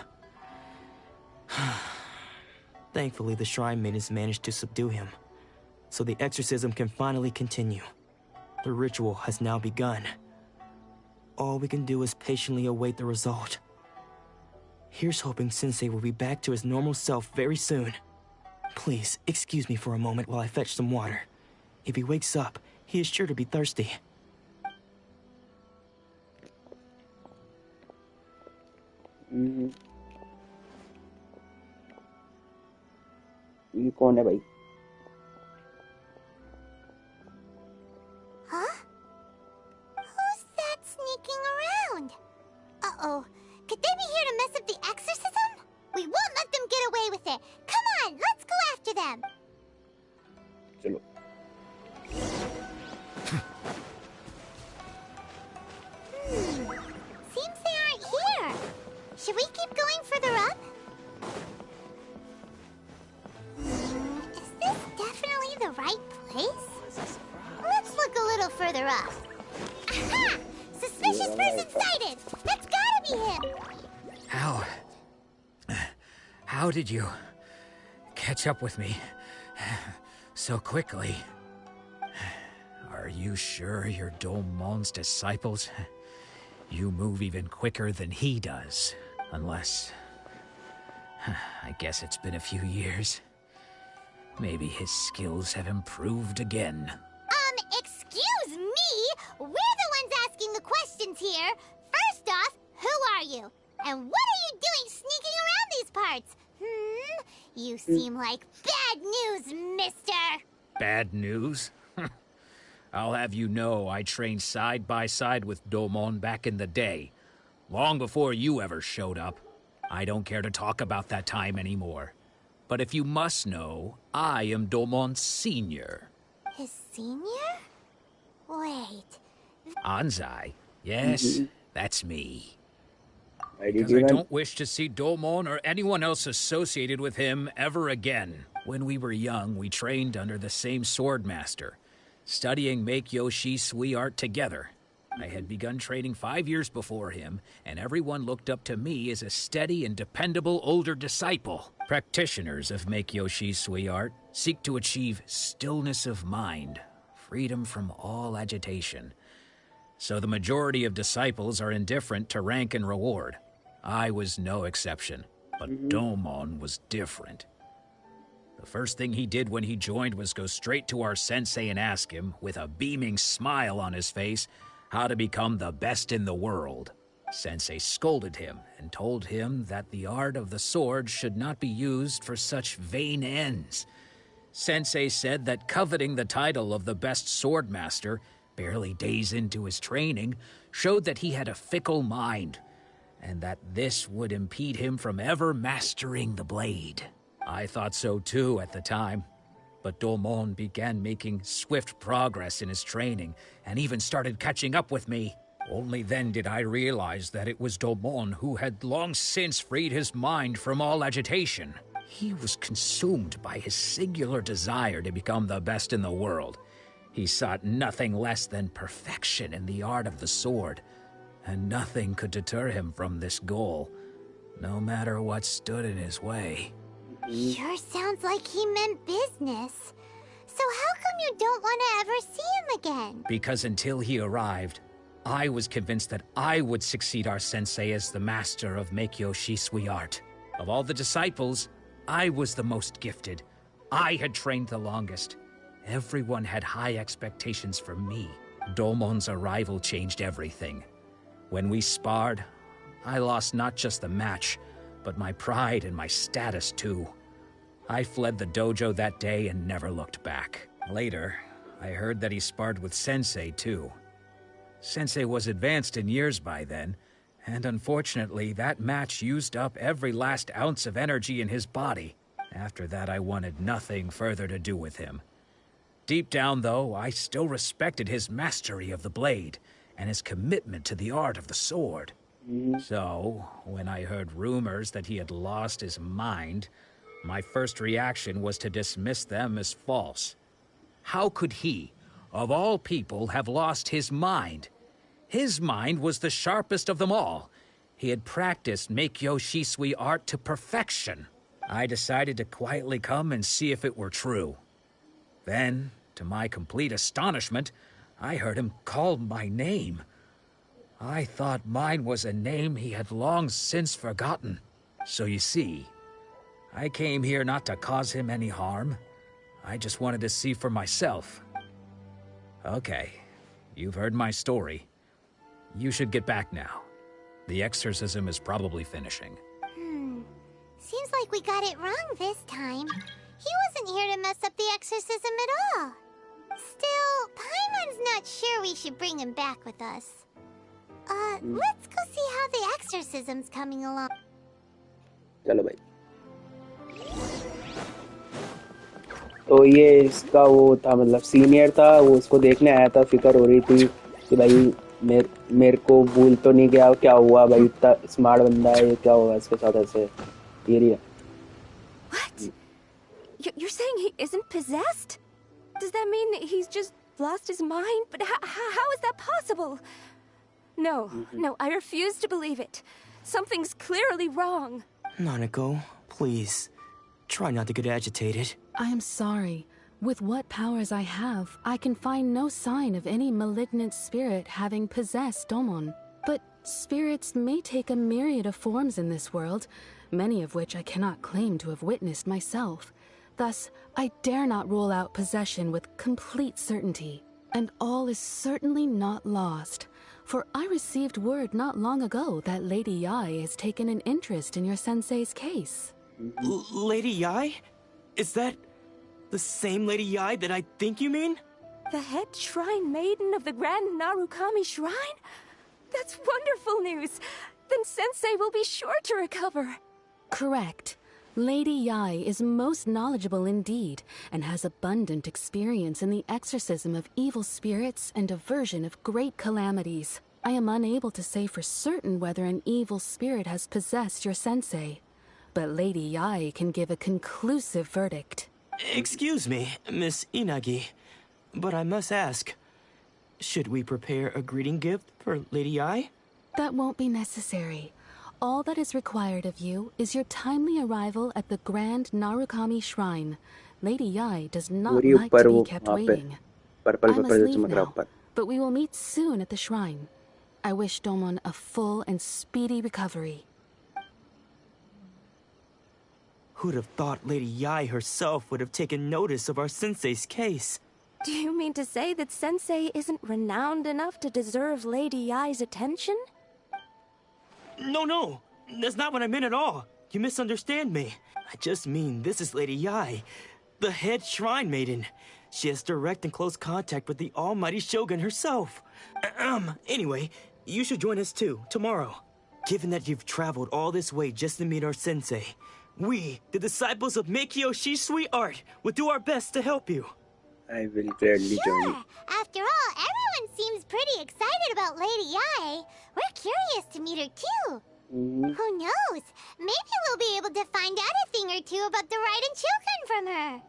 Speaker 11: Thankfully, the shrine maidens managed to subdue him, so the exorcism can finally continue. The ritual has now begun. All we can do is patiently await the result. Here's hoping Sensei will be back to his normal self very soon. Please, excuse me for a moment while I fetch some water. If he wakes up, he is sure to be thirsty.
Speaker 1: ये कौन है भाई?
Speaker 3: Huh? Who's that sneaking around? Uh-oh. Could they be here to mess up the exorcism? We won't let them get away with it. Come on, let's go after them.
Speaker 1: चलो।
Speaker 3: Seems they aren't here. Should we keep going further up? Is this definitely the right place? Let's look a little further up. Aha! Suspicious person sighted! That's gotta be him!
Speaker 5: How did you catch up with me so quickly? Are you sure you're Domon's disciples? You move even quicker than he does. Unless... I guess it's been a few years. Maybe his skills have improved again.
Speaker 3: Excuse me? We're the ones asking the questions here. First off, who are you? And what are you doing sneaking around these parts? You seem like bad news, mister.
Speaker 5: Bad news? I'll have you know I trained side by side with Domon back in the day. Long before you ever showed up. I don't care to talk about that time anymore. But if you must know, I am Domon's senior.
Speaker 3: His senior? Wait.
Speaker 5: Anzai? Yes, that's me.
Speaker 1: Because
Speaker 5: Because I don't wish to see Domon or anyone else associated with him ever again. When we were young, we trained under the same swordmaster, studying Make-Yoshi Sui art together. I had begun training 5 years before him, and everyone looked up to me as a steady and dependable older disciple. Practitioners of Make-Yoshi Sui art seek to achieve stillness of mind, freedom from all agitation. So the majority of disciples are indifferent to rank and reward.
Speaker 15: I was no exception, but Domon was different. The first thing he did when he joined was go straight to our sensei and ask him, with a beaming smile on his face, how to become the best in the world. Sensei scolded him and told him that the art of the sword should not be used for such vain ends. Sensei said that coveting the title of the best swordmaster, barely days into his training, showed that he had a fickle mind, and that this would impede him from ever mastering the blade. I thought so too at the time, but Domon began making swift progress in his training, and even started catching up with me. Only then did I realize that it was Domon who had long since freed his mind from all agitation. He was consumed by his singular desire to become the best in the world. He sought nothing less than perfection in the art of the sword, and nothing could deter him from this goal, no matter what stood in his way.
Speaker 3: Sure sounds like he meant business. So how come you don't want to ever see him again?
Speaker 15: Because until he arrived, I was convinced that I would succeed our sensei as the master of Meikyo Shisui art. Of all the disciples, I was the most gifted. I had trained the longest. Everyone had high expectations for me. Domon's arrival changed everything. When we sparred, I lost not just the match, but my pride and my status too. I fled the dojo that day and never looked back. Later, I heard that he sparred with Sensei too. Sensei was advanced in years by then, and unfortunately that match used up every last ounce of energy in his body. After that I wanted nothing further to do with him. Deep down though, I still respected his mastery of the blade, and his commitment to the art of the sword. So, when I heard rumors that he had lost his mind, my first reaction was to dismiss them as false. How could he, of all people, have lost his mind? His mind was the sharpest of them all. He had practiced Meikyo Shisui art to perfection. I decided to quietly come and see if it were true. Then, to my complete astonishment, I heard him call my name. I thought mine was a name he had long since forgotten. So you see, I came here not to cause him any harm. I just wanted to see for myself. Okay, you've heard my story. You should get back now. The exorcism is probably finishing.
Speaker 3: Seems like we got it wrong this time. He wasn't here to mess up the exorcism at all. Still, Paimon's not sure we should bring him back with us. Let's go see how the exorcism's coming along.
Speaker 1: चलो भाई. तो ये इसका वो था, मतलब senior था, वो उसको देखने आया था. फिक्र हो रही थी कि भाई मेरे को भूल तो नहीं गया, क्या हुआ भाई, इतना स्मार्ट बंदा है, ये क्या होगा इसके साथ ऐसे. ये रही.
Speaker 14: What? You're saying he isn't possessed? Does that mean he's just lost his mind? But how is that possible? No, I refuse to believe it. Something's clearly wrong.
Speaker 11: Nanako, please. Try not to get agitated.
Speaker 16: I am sorry. With what powers I have, I can find no sign of any malignant spirit having possessed Domon. But spirits may take a myriad of forms in this world, many of which I cannot claim to have witnessed myself. Thus, I dare not rule out possession with complete certainty. And all is certainly not lost. For I received word not long ago that Lady Yai has taken an interest in your sensei's case.
Speaker 11: Lady Yai? Is that the same Lady Yai that I think you mean?
Speaker 14: The head shrine maiden of the Grand Narukami Shrine? That's wonderful news! Then Sensei will be sure to recover.
Speaker 16: Correct. Lady Yai is most knowledgeable indeed, and has abundant experience in the exorcism of evil spirits and aversion of great calamities. I am unable to say for certain whether an evil spirit has possessed your sensei, but Lady Yai can give a conclusive verdict.
Speaker 11: Excuse me, Miss Inagi, but I must ask, should we prepare a greeting gift for Lady Yai?
Speaker 16: That won't be necessary. All that is required of you is your timely arrival at the Grand Narukami Shrine. Lady Yai does not like to be kept waiting. I must leave now, but we will meet soon at the shrine. I wish Domon a full and speedy recovery.
Speaker 11: Who'd have thought Lady Yai herself would have taken notice of our sensei's case?
Speaker 14: Do you mean to say that Sensei isn't renowned enough to deserve Lady Yai's attention?
Speaker 11: No, that's not what I meant at all. You misunderstand me. I just mean this is Lady Yai, the head shrine maiden. She has direct and close contact with the almighty Shogun herself. Anyway, you should join us too, tomorrow. Given that you've traveled all this way just to meet our sensei, we, the disciples of Meikyo Shisui Art, will do our best to help you.
Speaker 1: I will gladly join you.
Speaker 3: After all, everyone seems pretty excited about Lady Yai. We're curious to meet her too. Who knows? Maybe we'll be able to find out a thing or two about the Raiden Shogun from her.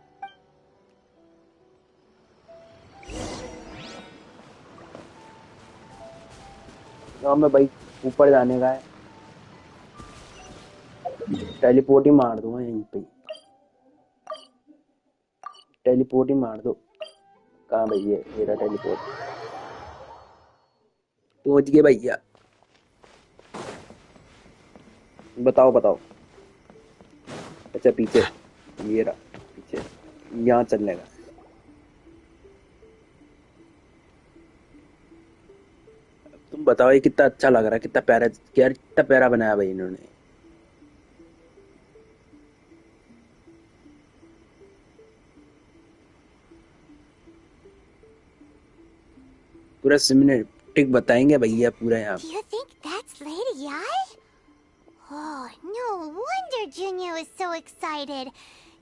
Speaker 1: हमें भाई ऊपर जाने का है। Teleport ही मार दूंगा यहीं पे। टेलीपोर्ट ही मार दो। कहाँ भैया? मेरा टेलीपोर्ट पहुंच गए भैया। बताओ। अच्छा पीछे, ये रहा पीछे, यहाँ चलने का। तुम बताओ ये कितना अच्छा लग रहा है, कितना प्यारा बनाया भाई इन्होंने। पूरा सिनेमैटिक बताएंगे भैया पूरा यहाँ।
Speaker 3: Do you think that's Lady Yai? Oh, no wonder Junyo is so excited.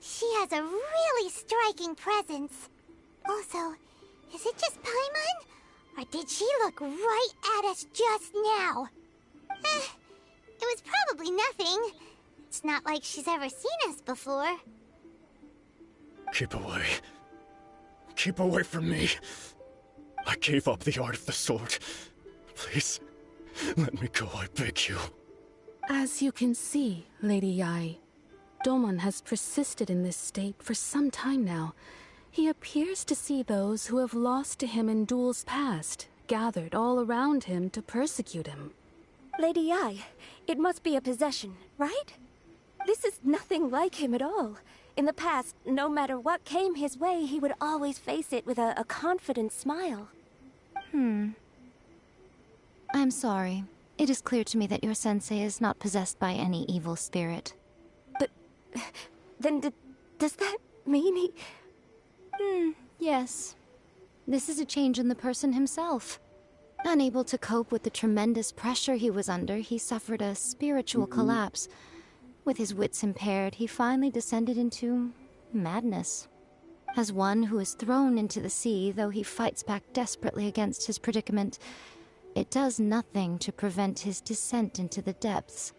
Speaker 3: She has a really striking presence. Also, is it just Paimon? Or did she look right at us just now? It was probably nothing. It's not like she's ever seen us before.
Speaker 6: Keep away. Keep away from me. I gave up the art of the sword. Please, let me go, I beg you.
Speaker 16: As you can see, Lady Yai, Domon has persisted in this state for some time now. He appears to see those who have lost to him in duels past, gathered all around him to persecute him.
Speaker 14: Lady Yai, it must be a possession, right? This is nothing like him at all. In the past, no matter what came his way, he would always face it with a confident smile.
Speaker 17: I'm sorry. It is clear to me that your sensei is not possessed by any evil spirit.
Speaker 14: But then does that mean he...
Speaker 17: Yes. This is a change in the person himself. Unable to cope with the tremendous pressure he was under, he suffered a spiritual collapse. With his wits impaired, he finally descended into madness. As one who is thrown into the sea, though he fights back desperately against his predicament, it does nothing to prevent his descent into the depths.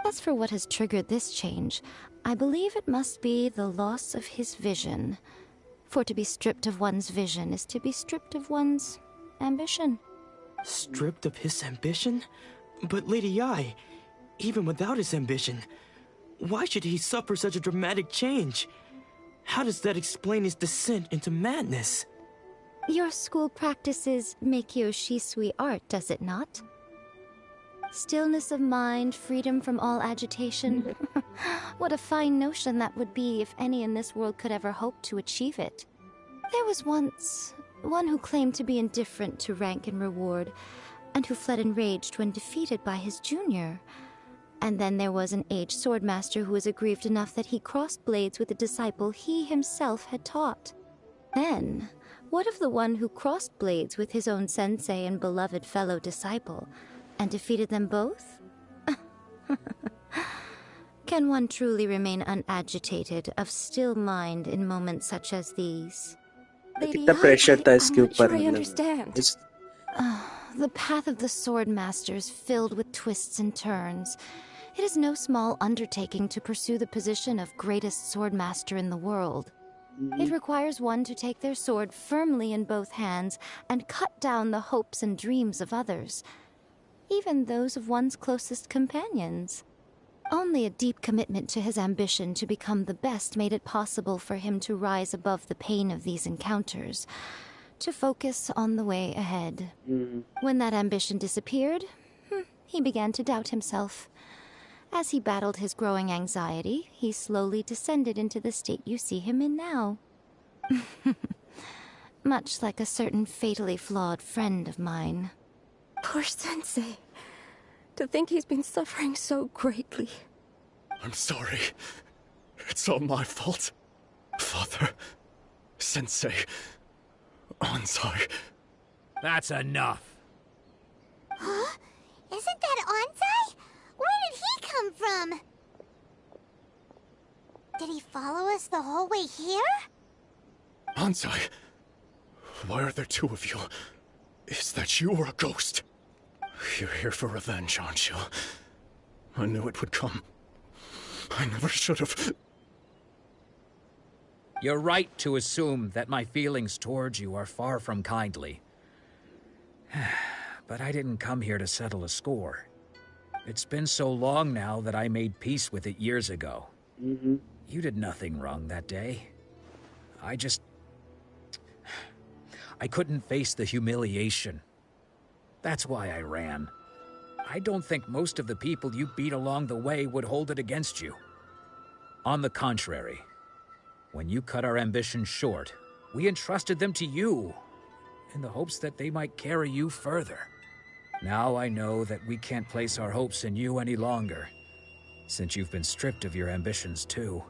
Speaker 17: As for what has triggered this change, I believe it must be the loss of his vision. For to be stripped of one's vision is to be stripped of one's ambition.
Speaker 11: Stripped of his ambition? But Lady Yai, even without his ambition, why should he suffer such a dramatic change? How does that explain his descent into madness?
Speaker 17: Your school practices Meikyo Shisui art, does it not? Stillness of mind, freedom from all agitation. What a fine notion that would be if any in this world could ever hope to achieve it. There was once one who claimed to be indifferent to rank and reward, and who fled enraged when defeated by his junior. And then there was an aged swordmaster who was aggrieved enough that he crossed blades with a disciple he himself had taught. Then, what of the one who crossed blades with his own sensei and beloved fellow disciple, and defeated them both? Can one truly unagitated, unagitated, of still mind in moments such as these?
Speaker 1: कितना pressure था इसके ऊपर
Speaker 14: I understand.
Speaker 17: The path of the swordmaster is filled with twists and turns. It is no small undertaking to pursue the position of greatest swordmaster in the world. It requires one to take their sword firmly in both hands and cut down the hopes and dreams of others, even those of one's closest companions. Only a deep commitment to his ambition to become the best made it possible for him to rise above the pain of these encounters, to focus on the way ahead. When that ambition disappeared, he began to doubt himself. As he battled his growing anxiety, he slowly descended into the state you see him in now. Much like a certain fatally flawed friend of mine.
Speaker 18: Poor Sensei. To think he's been suffering so greatly.
Speaker 19: I'm sorry. It's all my fault. Father, Sensei, Ansai.
Speaker 15: That's enough.
Speaker 3: Huh? Isn't that Ansai? Where did he come from? Did he follow us the whole way here?
Speaker 19: Ansai, why are there two of you? Is that you or a ghost? You're here for revenge, aren't you? I knew it would come. I never should have.
Speaker 15: You're right to assume that my feelings towards you are far from kindly. But I didn't come here to settle a score. It's been so long now that I made peace with it years ago. You did nothing wrong that day. I couldn't face the humiliation. That's why I ran. I don't think most of the people you beat along the way would hold it against you. On the contrary, when you cut our ambitions short, we entrusted them to you, in the hopes that they might carry you further. Now I know that we can't place our hopes in you any longer, since you've been stripped of your ambitions too.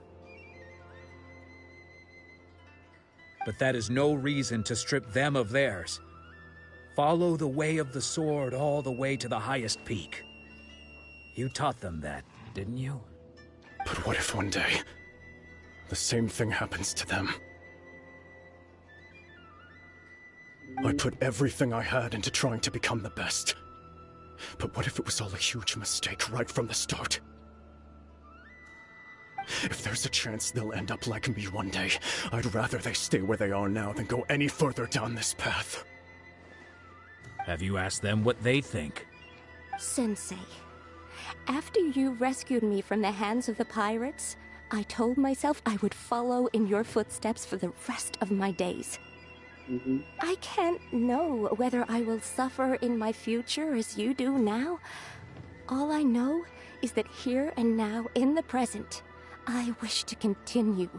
Speaker 15: But that is no reason to strip them of theirs. Follow the way of the sword all the way to the highest peak. You taught them that, didn't you?
Speaker 19: But what if one day, the same thing happens to them? I put everything I had into trying to become the best. But what if it was all a huge mistake right from the start? If there's a chance they'll end up like me one day, I'd rather they stay where they are now than go any further down this path.
Speaker 15: Have you asked them what they think?
Speaker 18: Sensei, after you rescued me from the hands of the pirates, I told myself I would follow in your footsteps for the rest of my days. I can't know whether I will suffer in my future as you do now. All I know is that here and now, in the present, I wish to continue.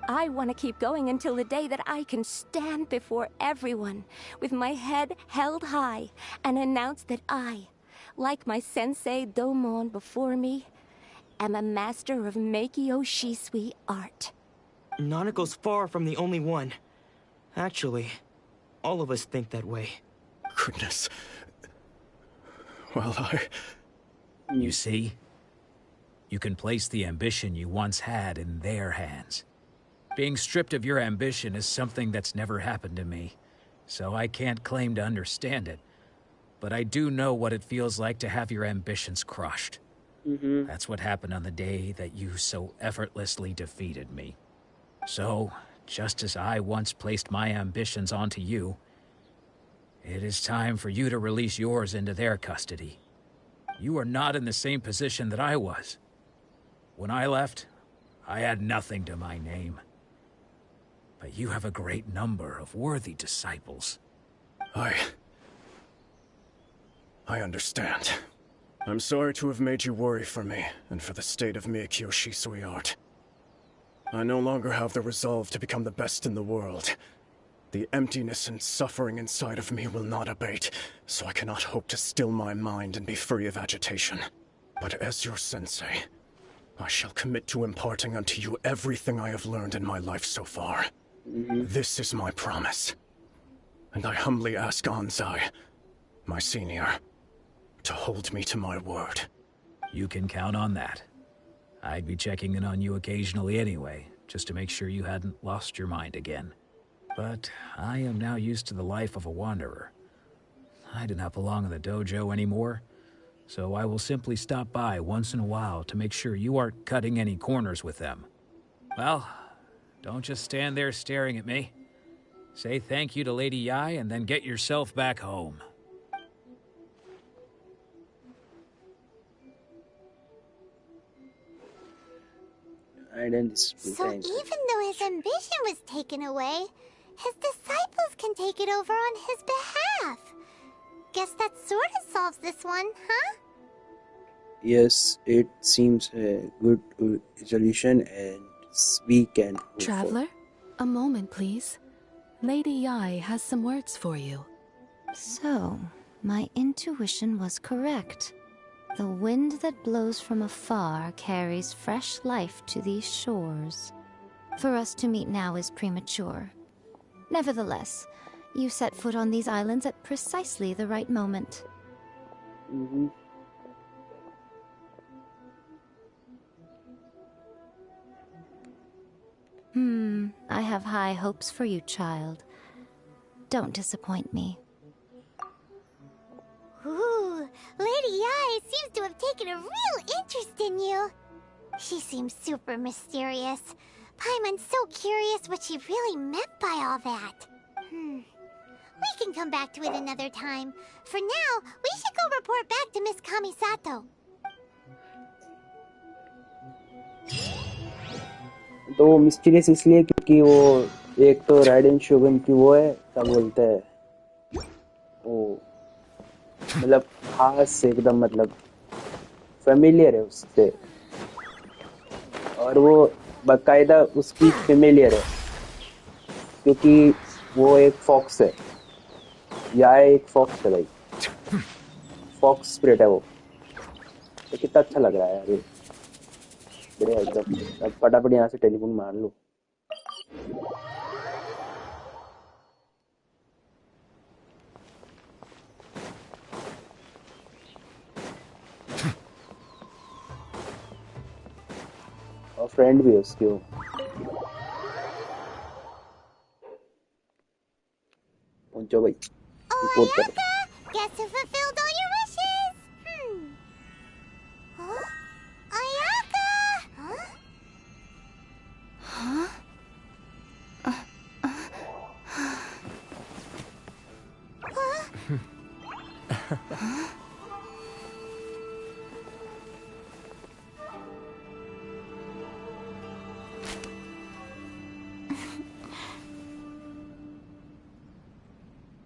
Speaker 18: I want to keep going until the day that I can stand before everyone with my head held high and announce that I, like my sensei Domon before me, am a master of Meikyo Shisui art.
Speaker 11: Nanako's far from the only one. Actually, all of us think that way.
Speaker 19: Goodness. Well,
Speaker 15: You see? You can place the ambition you once had in their hands. Being stripped of your ambition is something that's never happened to me, so I can't claim to understand it. But I do know what it feels like to have your ambitions crushed. That's what happened on the day that you so effortlessly defeated me. So, just as I once placed my ambitions onto you, it is time for you to release yours into their custody. You are not in the same position that I was. When I left, I had nothing to my name. But you have a great number of worthy disciples.
Speaker 19: I understand. I'm sorry to have made you worry for me, and for the state of Meikyo Shisui art. I no longer have the resolve to become the best in the world. The emptiness and suffering inside of me will not abate, so I cannot hope to still my mind and be free of agitation. But as your sensei, I shall commit to imparting unto you everything I have learned in my life so far. This is my promise. And I humbly ask Ansai, my senior, to hold me to my word.
Speaker 15: You can count on that. I'd be checking in on you occasionally anyway, just to make sure you hadn't lost your mind again. But I am now used to the life of a wanderer. I do not belong in the dojo anymore, so I will simply stop by once in a while to make sure you aren't cutting any corners with them. Well, don't just stand there staring at me. Say thank you to Lady Yai and then get yourself back home.
Speaker 3: So even though his ambition was taken away, his disciples can take it over on his behalf. Guess that sort of solves this one, huh?
Speaker 1: Yes, it seems a good resolution and we can move forward.
Speaker 16: Traveler, a moment, please. Lady Yai has some words for you.
Speaker 17: So, my intuition was correct. The wind that blows from afar carries fresh life to these shores. For us to meet now is premature. Nevertheless, you set foot on these islands at precisely the right moment. I have high hopes for you, child. Don't disappoint me.
Speaker 3: Ooh, Lady Yai seems to have taken a real interest in you. She seems super mysterious. Paimon's so curious what she really meant by all that. We can come back to it another time. For now, we should go report back to Miss Kamisato.
Speaker 1: तो वो mysterious इसलिए क्योंकि वो एक तो Raiden शोगन की वो है, क्या बोलते हैं वो, मतलब खास एकदम, मतलब फेमिलियर है उससे, और वो बकायदा उसकी फेमिलियर है क्योंकि वो एक फॉक्स है, या एक फॉक्स है भाई, फॉक्स स्पिरिट है वो। तो कितना अच्छा लग रहा है यार ये, बढ़िया एकदम। अब फटाफट यहाँ से टेलीफोन मार लो। और फ्रेंड भी है उसकी वो। पहुंचो भाई, रिपोर्ट करो।
Speaker 3: Guess who fulfilled all your wishes? Huh? Ayaka! Huh?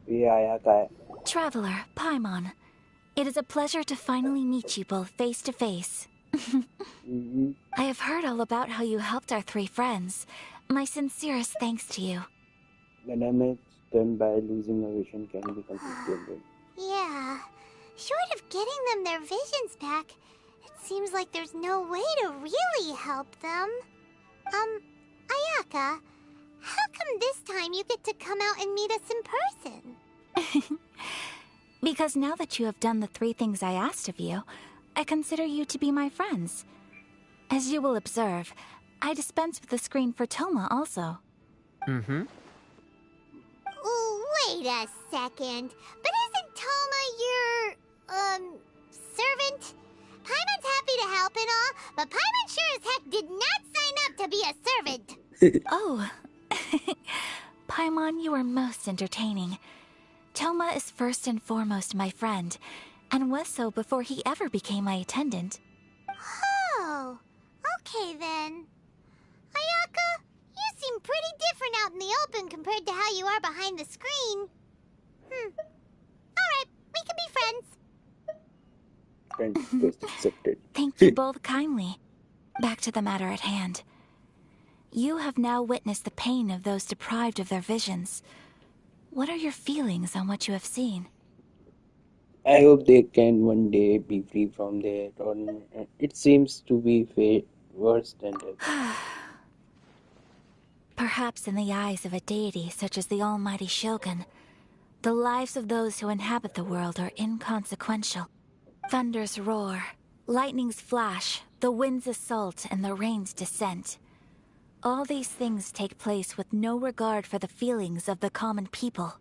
Speaker 1: ये आया का है।
Speaker 14: Traveler, Paimon, it is a pleasure to finally meet you both face to face. I have heard all about how you helped our three friends. My sincerest thanks to you.
Speaker 1: The damage done by losing a vision can be completely.
Speaker 3: Yeah. Short of getting them their visions back, it seems like there's no way to really help them. Ayaka, how come this time you get to come out and meet us in person?
Speaker 14: Because now that you have done the three things I asked of you, I consider you to be my friends. As you will observe, I dispense with the screen for Toma also.
Speaker 3: Wait a second. But isn't Toma your, servant? Paimon's happy to help and all, but Paimon sure as heck did not sign up to be a servant.
Speaker 14: Oh. Paimon, you are most entertaining. Toma is first and foremost my friend, and was so before he ever became my attendant.
Speaker 3: Oh, okay then. Ayaka, you seem pretty different out in the open compared to how you are behind the screen. Alright, we can be friends.
Speaker 1: Friend request accepted.
Speaker 14: Thank you both kindly. Back to the matter at hand. You have now witnessed the pain of those deprived of their visions. What are your feelings on what you have seen?
Speaker 1: I hope they can one day be free from that. Or it seems to be worse than that.
Speaker 14: Perhaps in the eyes of a deity such as the almighty Shogun, the lives of those who inhabit the world are inconsequential. Thunders roar, lightnings flash, the winds assault, and the rains descent. All these things take place with no regard for the feelings of the common people.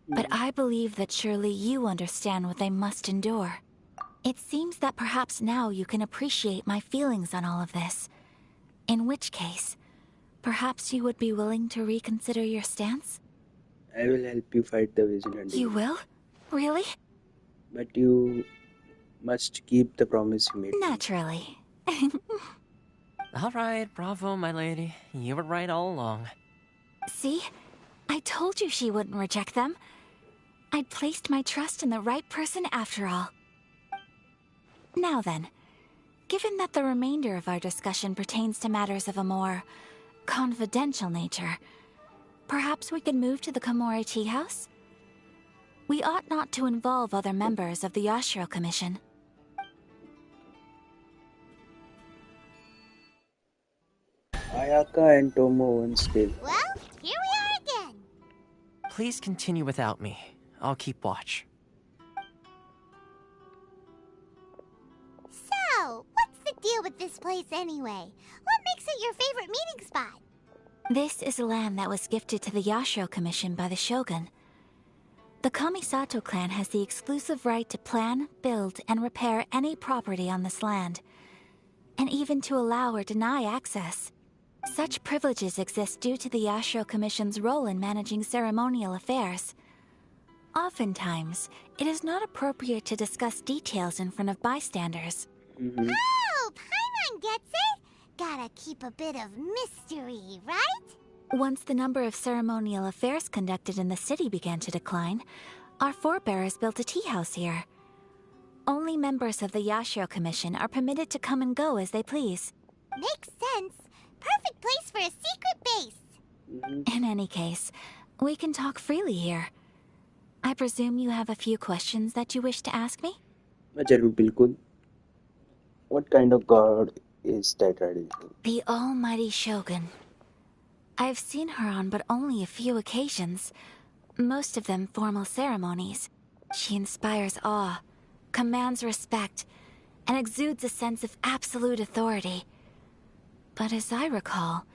Speaker 14: But I believe that surely you understand what they must endure. It seems that perhaps now you can appreciate my feelings on all of this. In which case, perhaps you would be willing to reconsider your stance?
Speaker 1: I will help you fight the vision.
Speaker 14: You will? Really?
Speaker 1: But you must keep the promise you made.
Speaker 14: Naturally.
Speaker 20: Alright, bravo, my lady. You were right all along.
Speaker 14: See? I told you she wouldn't reject them. I'd placed my trust in the right person after all. Now then,
Speaker 21: Given that the remainder of our discussion pertains to matters of a more confidential nature, perhaps we could move to the Komori Tea House? We ought not to involve other members of the Yashiro Commission.
Speaker 1: Ayaka and Tomo and still.
Speaker 3: Well, here we are again.
Speaker 20: Please continue without me. I'll keep watch.
Speaker 3: So, what's the deal with this place anyway? What makes it your favorite meeting spot?
Speaker 21: This is land that was gifted to the Yashiro Commission by the Shogun. The Kamisato clan has the exclusive right to plan, build, and repair any property on this land, and even to allow or deny access. Such privileges exist due to the Yashiro Commission's role in managing ceremonial affairs. Oftentimes, it is not appropriate to discuss details in front of bystanders.
Speaker 3: Oh, Paimon gets it! Gotta keep a bit of mystery, right?
Speaker 21: Once the number of ceremonial affairs conducted in the city began to decline, our forebears built a tea house here. Only members of the Yashiro Commission are permitted to come and go as they please.
Speaker 3: Makes sense. Perfect place for a secret base.
Speaker 21: In any case, we can talk freely here. I presume you have a few questions that you wish to ask me?
Speaker 1: जरूर बिल्कुल. What kind of god is that riding?
Speaker 21: The Almighty Shogun. I've seen her on but only a few occasions, most of them formal ceremonies. She inspires awe, commands respect, and exudes a sense of absolute authority. But as I recall,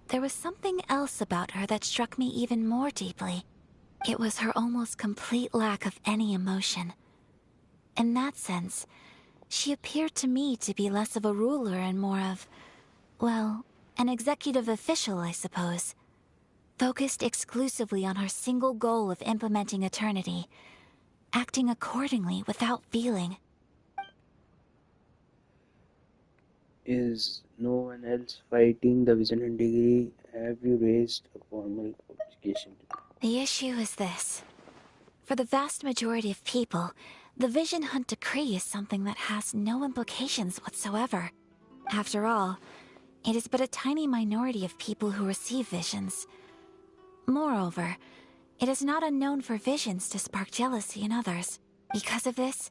Speaker 21: there was something else about her that struck me even more deeply. It was her almost complete lack of any emotion. In that sense, she appeared to me to be less of a ruler and more of, well, an executive official, I suppose. Focused exclusively on her single goal of implementing eternity, acting accordingly without feeling.
Speaker 1: Is no one else fighting the Vision Hunt degree? Have you raised a formal application?
Speaker 21: The issue is this. For the vast majority of people, the Vision Hunt decree is something that has no implications whatsoever. After all, it is but a tiny minority of people who receive visions. Moreover, it is not unknown for visions to spark jealousy in others. Because of this,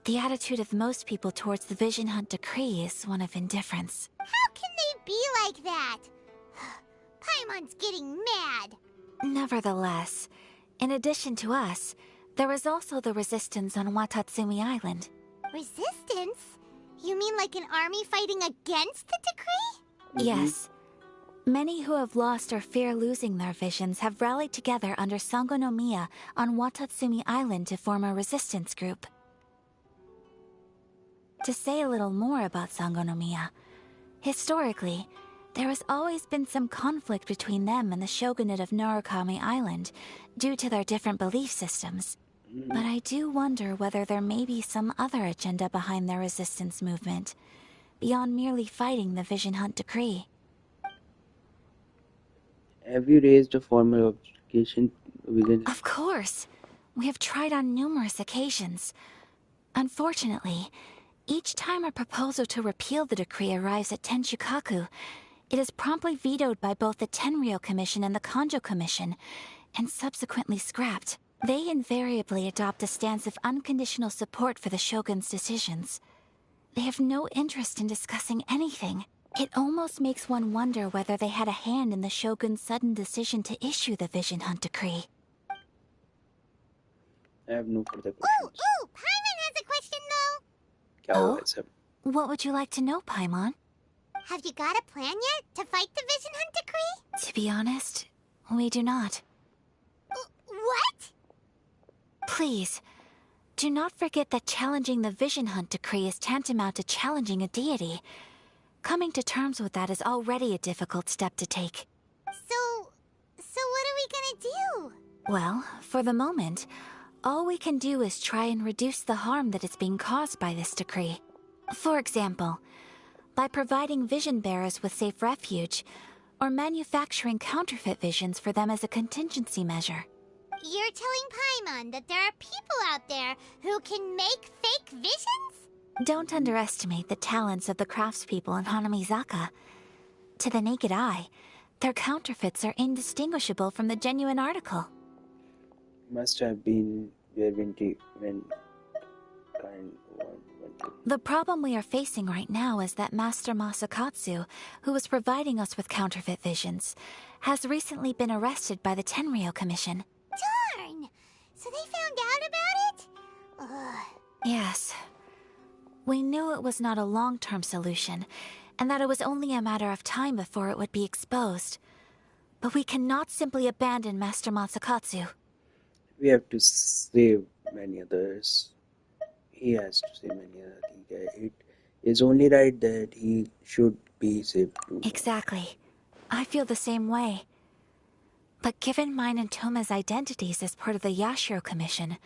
Speaker 21: the attitude of most people towards the Vision Hunt decree is one of indifference.
Speaker 3: How can they be like that? Paimon's getting mad.
Speaker 21: Nevertheless, in addition to us, there is also the resistance on Watatsumi Island.
Speaker 3: Resistance? You mean like an army fighting against the decree?
Speaker 21: Yes. Many who have lost or fear losing their visions have rallied together under Sangonomiya on Watatsumi Island to form a resistance group. To say a little more about Sangonomiya, historically, there has always been some conflict between them and the shogunate of Narukami Island due to their different belief systems. But I do wonder whether there may be some other agenda behind their resistance movement, beyond merely fighting the Vision Hunt decree.
Speaker 1: Have you raised a formal application within?
Speaker 21: Of course! We have tried on numerous occasions. Unfortunately, each time a proposal to repeal the decree arrives at Tenshukaku, it is promptly vetoed by both the Tenryou Commission and the Kanjo Commission, and subsequently scrapped. They invariably adopt a stance of unconditional support for the Shogun's decisions. They have no interest in discussing anything. It almost makes one wonder whether they had a hand in the Shogun's sudden decision to issue the Vision Hunt decree.
Speaker 1: I have no further
Speaker 3: Ooh,
Speaker 1: questions.
Speaker 3: Paimon has a question though.
Speaker 1: क्या हुआ है सब?
Speaker 21: What would you like to know, Paimon?
Speaker 3: Have you got a plan yet to fight the Vision Hunt decree?
Speaker 21: To be honest, we do not.
Speaker 3: What?
Speaker 21: Please, do not forget that challenging the Vision Hunt decree is tantamount to challenging a deity. Coming to terms with that is already a difficult step to take.
Speaker 3: So what are we gonna do?
Speaker 21: Well, for the moment, all we can do is try and reduce the harm that is being caused by this decree. For example, by providing vision bearers with safe refuge, or manufacturing counterfeit visions for them as a contingency measure.
Speaker 3: You're telling Paimon that there are people out there who can make fake visions?
Speaker 21: Don't underestimate the talents of the craftspeople in Hanamizaka. To the naked eye, their counterfeits are indistinguishable from the genuine article.
Speaker 1: Must have been when kind one.
Speaker 21: The problem we are facing right now is that Master Masakatsu, who was providing us with counterfeit visions, has recently been arrested by the Tenryo Commission.
Speaker 3: Darn! So they found out about it? Ugh.
Speaker 21: Yes. We knew it was not a long-term solution, and that it was only a matter of time before it would be exposed. But we cannot simply abandon Master Masakatsu.
Speaker 1: We have to save many others. He has to save many others. It is only right that he should be saved too.
Speaker 21: Exactly. I feel the same way. But given mine and Toma's identities as part of the Yashiro Commission,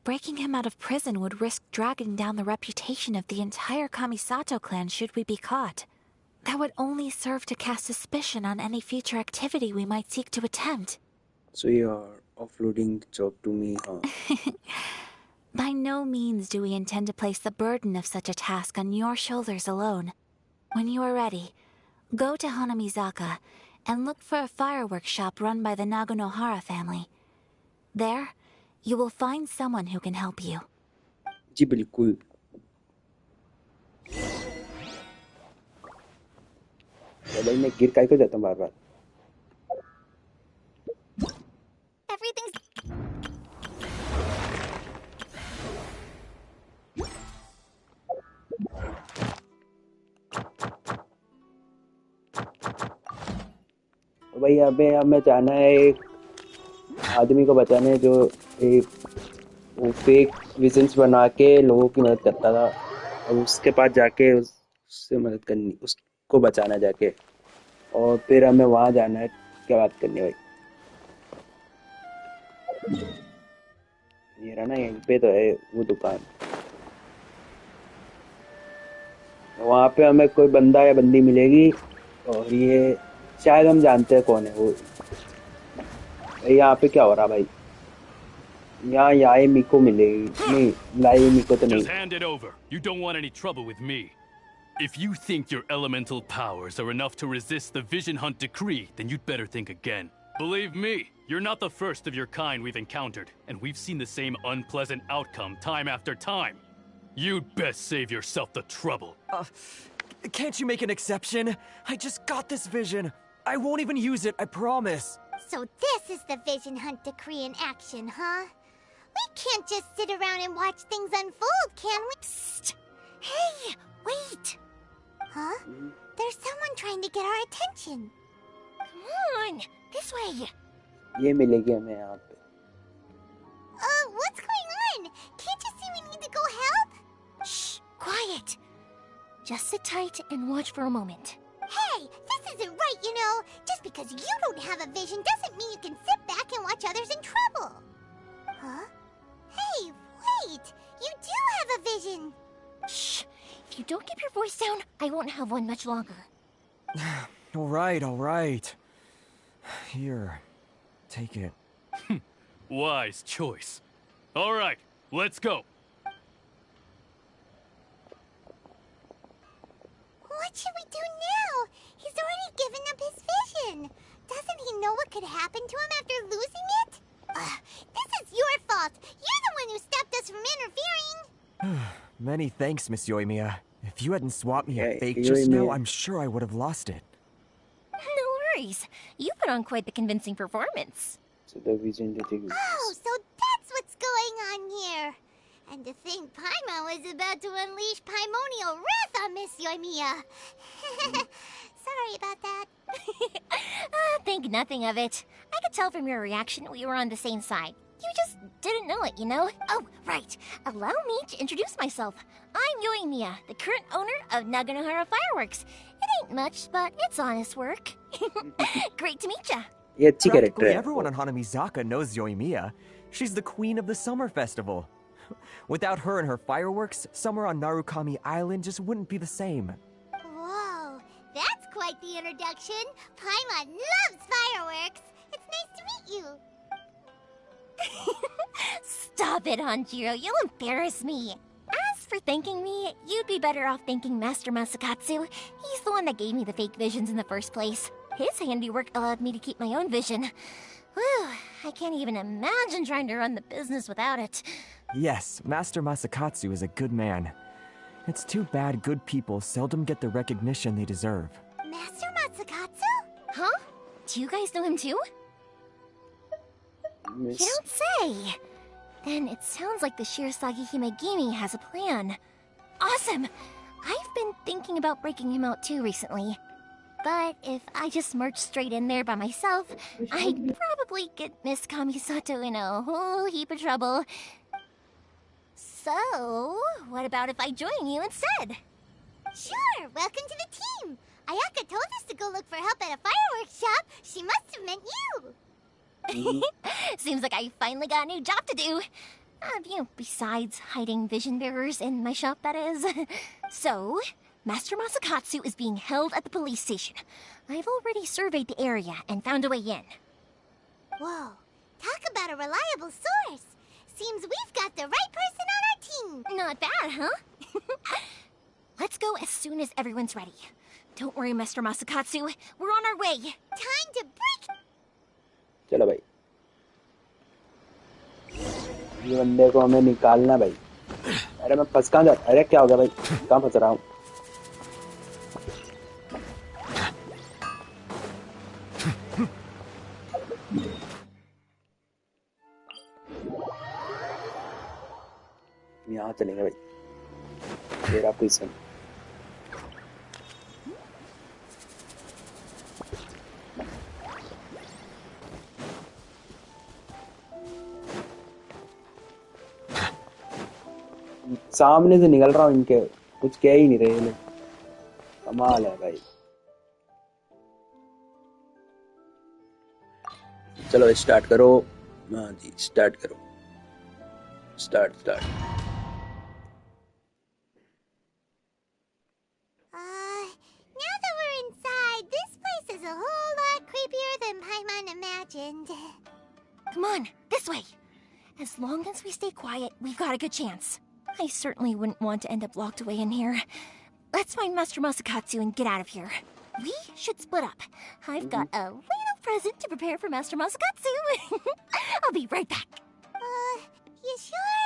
Speaker 21: breaking him out of prison would risk dragging down the reputation of the entire Kamisato clan should we be caught. That would only serve to cast suspicion on any future activity we might seek to attempt.
Speaker 1: So you are offloading the job to me, huh?
Speaker 21: By no means do we intend to place the burden of such a task on your shoulders alone. When you are ready, go to Hanamizaka and look for a fireworks shop run by the Naganohara family. There, you will find someone who can help you.
Speaker 1: जी बिल्कुल. भाई मैं गिर काय को जाता हूँ बार-बार.
Speaker 3: Everything's... भाई यहाँ पे हमें जाना है एक आदमी को बचाने जो एक वो फेक विजन्स बना के लोगों की मदद करता था और उसके पास जाके उससे मदद करनी उसको बचाना जाके और फिर हमें वहाँ जाना है. क्या बात करनी है भाई. ये रहा ना यहीं पे तो है वो दुकान. वहाँ पे हमें कोई बंदा या बंदी मिलेगी और ये शायद हम जानते हैं कौन है वो. यहाँ पे क्या हो रहा भाई. यहाँ याई मिको मिलेगी. नहीं लाई मिको तो नहीं.
Speaker 13: Just hand it over. You don't want any trouble with me. If you think your elemental powers are enough to resist the Vision Hunt decree, then you'd better think again. Believe me, you're not the first of your kind we've encountered, and we've seen the same unpleasant outcome time after time. You'd best save yourself the trouble.
Speaker 12: Can't you make an exception? I just got this vision. I won't even use it, I promise.
Speaker 3: So this is the Vision Hunt decree in action, huh? We can't just sit around and watch things unfold, can we? Psst! Hey, wait! Huh? There's someone trying to get our attention. Come on, this way.
Speaker 1: ये मिलेगी हमें यहाँ पे.
Speaker 3: What's going on? Can't you see we need to go help? Shh, quiet. Just sit tight and watch for a moment. Hey, this isn't right, you know. Just because you don't have a vision doesn't mean you can sit back and watch others in trouble. Huh? Hey, wait! You do have a vision!
Speaker 18: Shh! If you don't keep your voice down, I won't have one much longer.
Speaker 12: All right. Here, take it.
Speaker 13: Wise choice. All right, let's go.
Speaker 3: What should we do now? He's already given up his vision. Doesn't he know what could happen to him after losing it? This is your fault. You're the one who stopped us from interfering.
Speaker 12: Many thanks, Miss Yoimiya. If you hadn't swapped me a fake
Speaker 1: Yoimiya.
Speaker 12: just now, I'm sure I would have lost it.
Speaker 18: No worries. You put on quite the convincing performance.
Speaker 1: So the vision detective.
Speaker 3: Oh, so that's what's going on here. And to think Paimon was about to unleash Paimonial wrath on Miss Yoimiya. Sorry about that.
Speaker 18: Think nothing of it. I could tell from your reaction we were on the same side. You just didn't know it, you know? Oh, right. Allow me to introduce myself. I'm Yoimiya, the current owner of Naganohara Fireworks. It ain't much, but it's honest work. Great to meet ya.
Speaker 1: ये अच्छी character
Speaker 12: Practically
Speaker 1: है.
Speaker 12: everyone on Hanamizaka knows Yoimiya. She's the queen of the summer festival. Without her and her fireworks, summer on Narukami Island just wouldn't be the same.
Speaker 3: Whoa, that's quite the introduction. Paimon loves fireworks. It's nice to meet you.
Speaker 18: Stop it, Hanjiro. You'll embarrass me. As
Speaker 3: for thanking me, you'd be better off thanking Master Masakatsu. He's the one that gave me the fake visions in the first place. His handiwork allowed me to keep my own vision. Whew, I can't even imagine trying to run the business without it.
Speaker 4: Yes, Master Masakatsu is a good man. It's too bad good people seldom get the recognition they deserve.
Speaker 3: Master Masakatsu? Huh? Do you guys know him too? You don't say. Then it sounds like the Shirasagi Himegimi has a plan. Awesome! I've been thinking about breaking him out too recently. But if I just march straight in there by myself, I'd probably get Miss Kamisato in a whole heap of trouble. So, what about if I join you instead?
Speaker 22: Sure, welcome to the team. Ayaka told us to go look for help at a fireworks shop. She must have meant you.
Speaker 3: Seems like I finally got a new job to do. Besides hiding vision bearers in my shop, that is. So, Master Masakatsu is being held at the police station. I've already surveyed the area and found a way in.
Speaker 22: Whoa, talk about a reliable source. Seems we've got the right person on our team.
Speaker 3: Not bad, huh? Let's go as soon as everyone's ready. Don't worry, Master Masakatsu. We're on our way.
Speaker 22: Time to break.
Speaker 1: चलो भाई, ये बंदे को हमें निकालना भाई। अरे मैं फंस कहाँ जा? अरे क्या हो गया भाई? कहाँ फंस रहा हूँ? यहाँ चलेंगे भाई। तेरा पोजीशन। सामने से निकल रहा हूँ इनके, कुछ कह ही नहीं रहे ये लोग। कमाल है भाई। चलो स्टार्ट करो। हाँ जी, स्टार्ट करो। Start.
Speaker 22: Now that we're inside, this place is a whole lot creepier than Paimon imagined.
Speaker 3: Come on, this way. As long as we stay quiet, we've got a good chance. I certainly wouldn't want to end up locked away in here. Let's find Master Masakatsu and get out of here. We should split up. I've got a little present to prepare for Master Masakatsu. I'll be right back.
Speaker 22: You sure?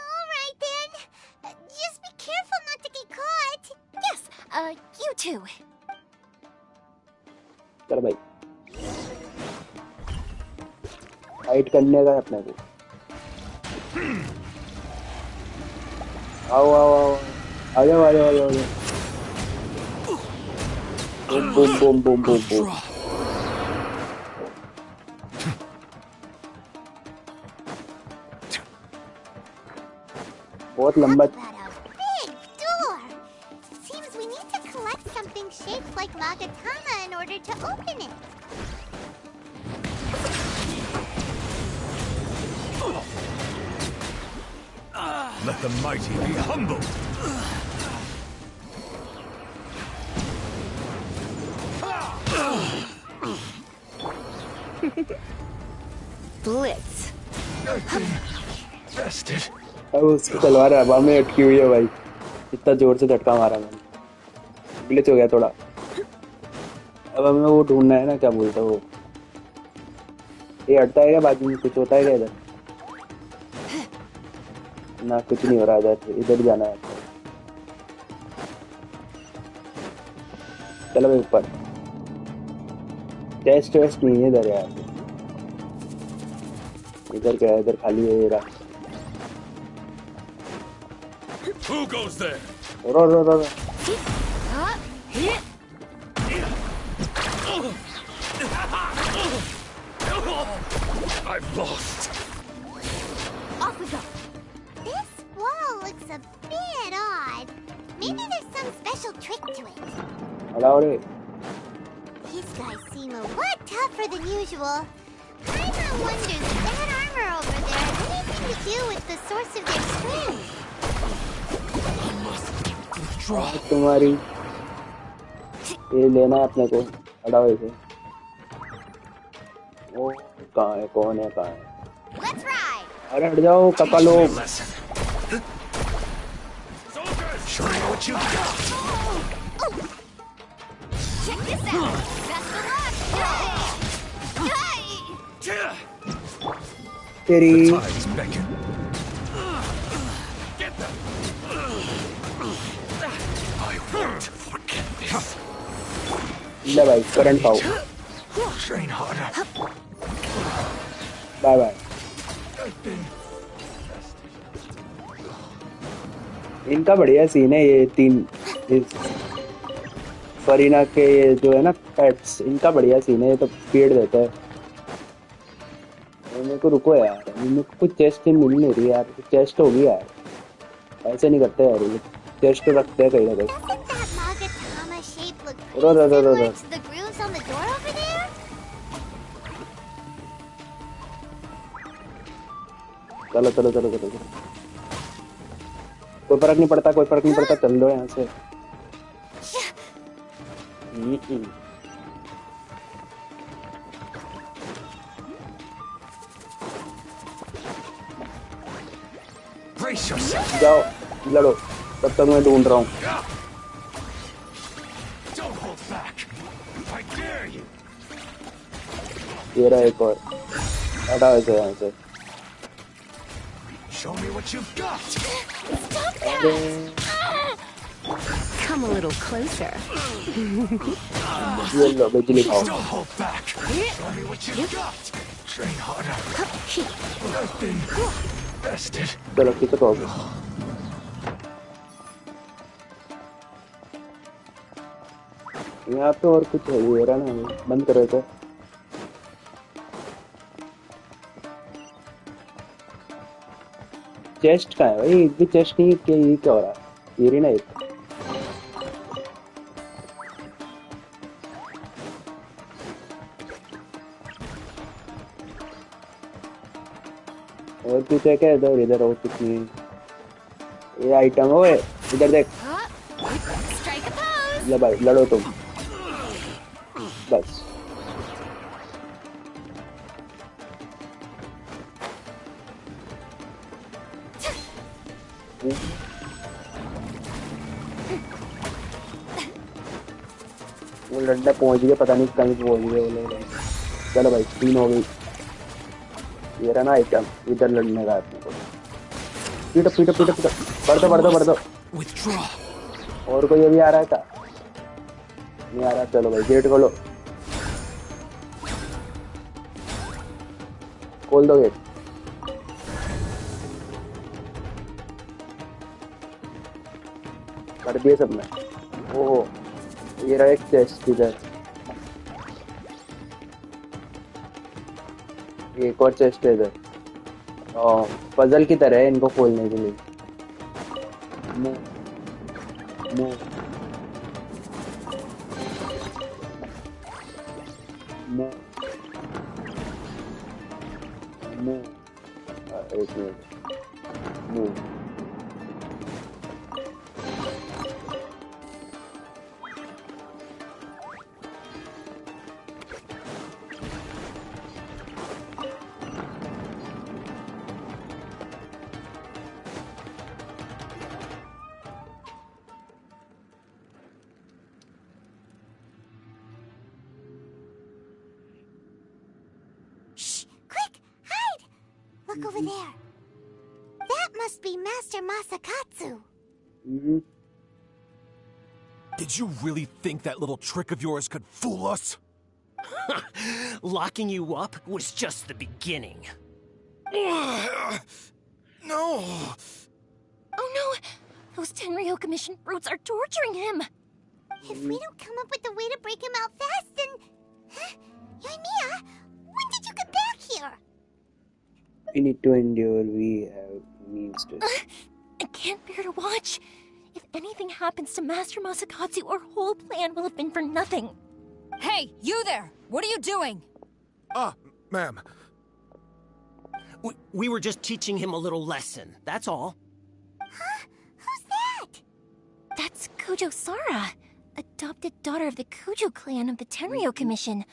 Speaker 22: All right then. Just be careful not to get caught.
Speaker 3: Yes, you too.
Speaker 1: चलो भाई, fight करने का अपने को। आओ आ जाओ। Boom. बहुत लंबा।
Speaker 22: Big door. Seems we need to collect something shaped like Magatama in order to open it.
Speaker 6: Let the mighty be humbled.
Speaker 2: Blitz.
Speaker 6: Bested.
Speaker 1: अब उसकी तलवार हवा में अटकी हुई है भाई। इतना जोर से झटका मारा मैंने, ग्लिच हो गया थोड़ा। अब हमें वो ढूंढना है ना, क्या बोलता है वो, ये हटता है क्या? बाजू में कुछ होता है क्या इधर? ना, कुछ नहीं हो रहा इधर। इधर जाना है। चलो भाई ऊपर। टेस्ट वेस्ट नहीं है इधर यार। इधर क्या है? इधर खाली है ये रहा।
Speaker 6: Who goes there?
Speaker 1: रो।
Speaker 6: I've lost.
Speaker 3: Off we go.
Speaker 22: This wall looks a bit odd. Maybe there's some special trick to it.
Speaker 1: Allow रे।
Speaker 22: These guys seem a lot tougher than usual. Paimon wonders if that armor over there has anything to do with the source of their strength.
Speaker 1: तुम्हारी ये लेना है अपने को। हटाओ इसे। वो कहाँ है? कौन है? कहाँ है? अरे हट जाओ कपलो।
Speaker 6: Show me what you got.
Speaker 3: Check this out. Best of luck.
Speaker 1: तेरी
Speaker 6: The tides beckon. Get them. I won't forget this.
Speaker 1: ले भाई करंट पाओ.
Speaker 6: Train harder.
Speaker 1: Bye bye. इनका बढ़िया सीन है ये तीन फरीना के ये जो है ना पेट्स, इनका बढ़िया सीन है. ये तो पेड़ देता है. मेरे को रुको यार, मेरे को कुछ चेस्ट मिल नहीं रही यार. चेस्ट होगी यार, ऐसे नहीं करते यार. ये चेस्ट रखते हैं कहीं ना कहीं. रो रो रो रो रो. चलो चलो चलो चलो चलो. कोई फर्क नहीं पड़ता, कोई फर्क नहीं पड़ता. चल लो यहाँ से. जाओ लड़ो, तब तक मैं ढूंढ रहा हूँ. ये रहा एक और. हटाओ इसे यहाँ से.
Speaker 6: Show me what you've got.
Speaker 2: Stop that! Come a little closer.
Speaker 1: ये लो बिजली खाओ.
Speaker 6: Don't hold back. Show me what you've got. Train harder. I've been bested.
Speaker 1: चलो कितना तो होगा. यहाँ पे और कुछ है ये रहा ना, बंद करो तो. चेस्ट का है भाई, एक भी चेस्ट नहीं. क्या ये क्या हो रहा है? ये रही ना एक. और कुछ है क्या इधर? इधर और कुछ नहीं. ये आइटम हो, इधर देख. ले भाई लड़ो तुम बस. वो लड़ने पहुंच गए, पता नहीं कहीं पहुंच गए वो लोग. चलो भाई 3 हो गई. ये रहा ना आइटम, इधर लड़ने का अपने को. पीटो पीटो पीटो पीटो. बढ़ दो बढ़ दो बढ़ दो. और कोई अभी आ रहा है क्या? नहीं आ रहा. चलो भाई गेट खोलो. खोल दो गेट. कर दिए सबने. ओह ये रहा एक चेस्ट इधर. एक और चेस्ट है इधर. पजल की तरह है इनको खोलने के लिए. Move move move move. एक मिनट. Move.
Speaker 22: Look over there. That must be Master Masakatsu.
Speaker 8: Did you really think that little trick of yours could fool us?
Speaker 12: Locking you up was just the beginning.
Speaker 8: No!
Speaker 18: Oh no! Those Tenryo Commission brutes are torturing him!
Speaker 22: If we don't come up with a way to break him out fast, then... Yoimiya, when did you get back here?
Speaker 1: We need to endure. We have means to.
Speaker 18: I can't bear to watch. If anything happens to Master Masakatsu, our whole plan will have been for nothing.
Speaker 9: Hey, you there! What are you doing?
Speaker 8: Ma'am.
Speaker 12: We were just teaching him a little lesson, that's all.
Speaker 22: Huh? Who's that?
Speaker 14: That's Kujo Sara, adopted daughter of the Kujo clan of the Tenryo Commission.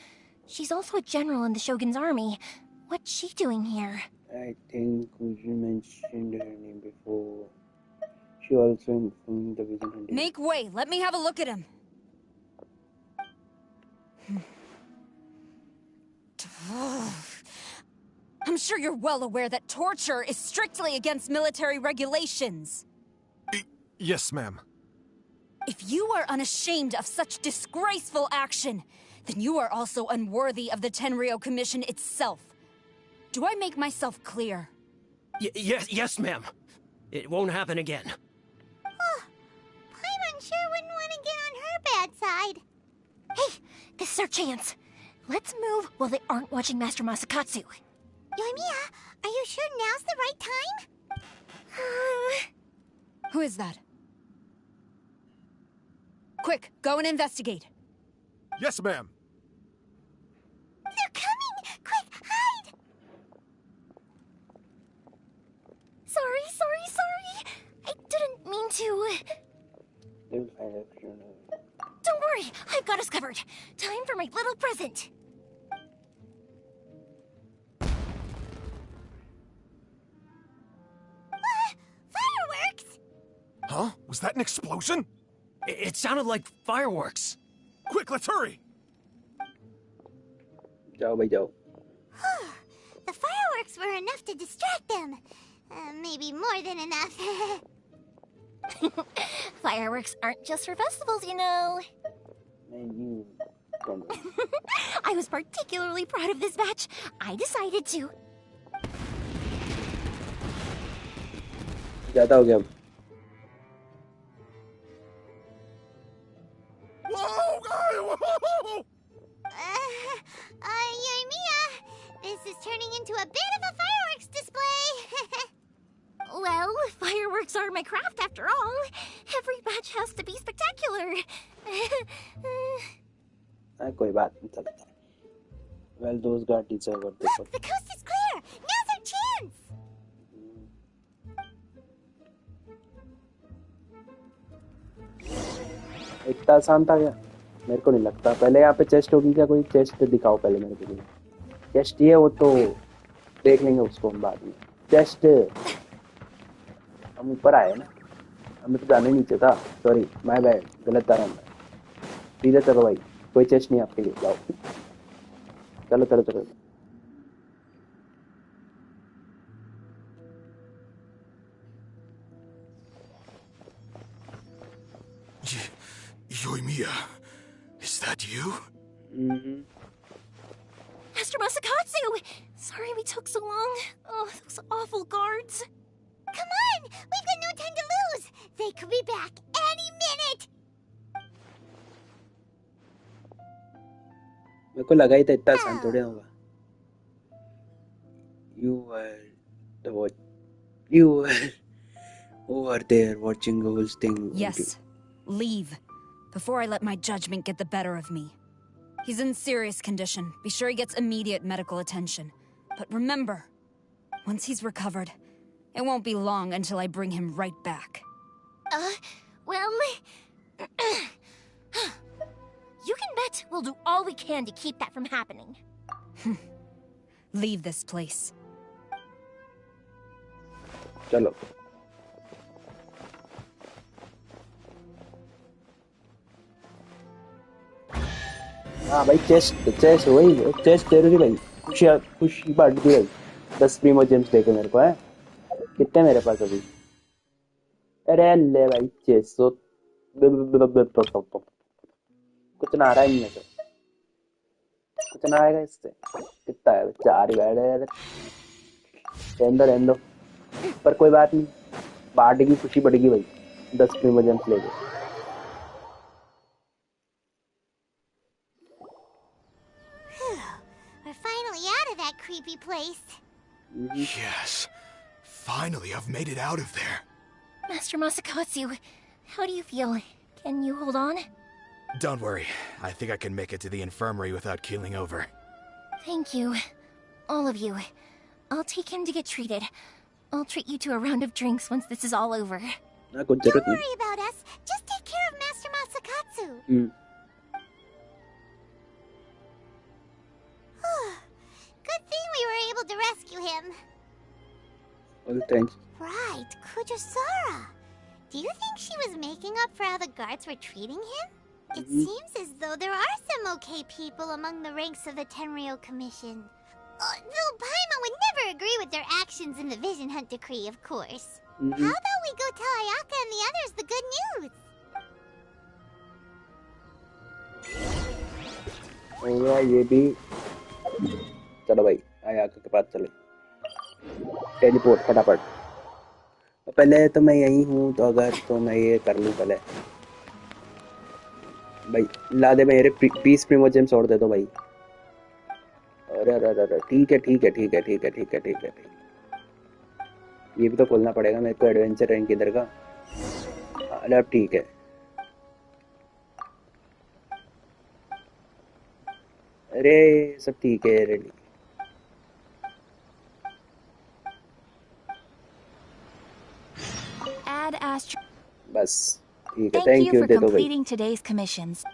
Speaker 14: She's also a general in the Shogun's army. What's she doing here?
Speaker 1: I think Kujo mentioned her name before. She also in the vision hunting.
Speaker 9: Make way. Let me have a look at him. I'm sure you're well aware that torture is strictly against military regulations.
Speaker 8: Yes, ma'am.
Speaker 9: If you are unashamed of such disgraceful action, then you are also unworthy of the Tenryou Commission itself. Do I make myself clear?
Speaker 12: Yes, ma'am. It won't happen again.
Speaker 3: Paimon sure wouldn't want to get on her bad side.
Speaker 18: Hey, this is our chance. Let's move while they aren't watching Master Masakatsu.
Speaker 3: Yoimiya, are you sure now's the right time?
Speaker 9: Who is that? Quick, go and investigate.
Speaker 8: Yes, ma'am.
Speaker 3: They're coming! Quick, hide!
Speaker 18: Sorry. I didn't mean to.
Speaker 1: They will find out.
Speaker 18: Don't worry, I've got us covered. Time for my little present.
Speaker 3: Fireworks!
Speaker 8: Huh? Was that an explosion?
Speaker 12: It sounded like fireworks.
Speaker 8: Quick, let's hurry!
Speaker 1: जाओ भाई जाओ.
Speaker 3: The fireworks were enough to distract them. Maybe more than enough.
Speaker 18: Fireworks aren't just for festivals, you know.
Speaker 1: Man, you don't know.
Speaker 18: I was particularly proud of this batch. I decided to.
Speaker 1: ज़्यादा हो गया अब.
Speaker 3: Yoimiya, this is turning into a bit of a fireworks display.
Speaker 18: Well, fireworks are my craft after all. Every batch has to be spectacular.
Speaker 1: कोई बात नहीं चलता. Well, those guys deserve what they got.
Speaker 3: The coast is clear. Now's our chance.
Speaker 1: इतना आसान था क्या? मेरे को नहीं लगता. पहले यहाँ पे चेस्ट होगी क्या? कोई चेस्ट दिखाओ पहले मेरे को. चेस्ट ही है वो तो देख लेंगे उसको हम बाद में. चेस्ट हम ऊपर आए ना. हमें तो जाने नीचे था. Sorry my bad. गलत था मैं. सीधे चलो भाई. कोई चेस्ट नहीं आपके लिए. जाओ. चलो.
Speaker 8: Yoimiya, is that you?
Speaker 18: Master Masakatsu! Sorry we took so long. Oh, those awful guards.
Speaker 3: Come on! We've got no time to lose! They could be back any minute!
Speaker 1: मेरे को लगा ही था इतना आसान थोड़े होगा. You were over there watching the whole thing.
Speaker 9: Yes. Leave. Before I let my judgment get the better of me. He's in serious condition. Be sure he gets immediate medical attention. But remember, once he's recovered, it won't be long until I bring him right back.
Speaker 18: Well... You can bet we'll do all we can to keep that from happening.
Speaker 9: Leave this place.
Speaker 1: चलो. हाँ भाई chest वही chest दे रही भाई. खुशी बांट दी भाई. 10 Primo James देके मेरे को है. कितने मेरे पास अभी? अरे ले भाई चेस्ट तो कुछ ना आ रहा है इनमें से. कुछ ना आएगा इससे. कितना है? 4 ही बैठ है. रहने दो. पर कोई बात नहीं. बांटेगी खुशी बढ़ेगी भाई. 10 प्रीमो जेम्स लेके.
Speaker 3: We're finally out of that creepy place.
Speaker 8: Yes. Finally, I've made it out of there.
Speaker 18: Master Masakatsu, how do you feel? Can you hold on?
Speaker 8: Don't worry. I think I can make it to the infirmary without keeling over.
Speaker 18: Thank you. All of you. I'll take him to get treated. I'll treat you to a round of drinks once this is all over.
Speaker 3: Don't worry about us. Just take care of Master Masakatsu. Good thing we were able to rescue him.
Speaker 1: Well, thanks.
Speaker 3: Right, Kujasara.
Speaker 22: Do you think she was making up for how the guards were treating him? It seems as though there are some okay people among the ranks of the Tenryou Commission. Though Paimon would never agree with their actions in the Vision Hunt Decree, of course. How about we go tell Ayaka and the others the good news?
Speaker 1: या ये भी चलो भाई आयाका के पास चले teleport फटाफट पहले तो मैं यही हूँ तो अगर तो मैं ये कर लूँ पहले भाई ला दे मेरे 20 प्रीमोजेम्स और दे दो भाई अरे अरे अरे ठीक है ठीक है ठीक है ठीक है ठीक है ठीक है ये भी तो खोलना पड़ेगा मेरे को एडवेंचर रैंक इधर का अरे अब ठीक है अरे सब ठीक है रेडी
Speaker 21: Add Astro.
Speaker 1: बस ठीक है
Speaker 21: Thank
Speaker 1: thank
Speaker 21: you
Speaker 1: you
Speaker 21: for
Speaker 1: दे दो भाई
Speaker 21: completing today's commissions.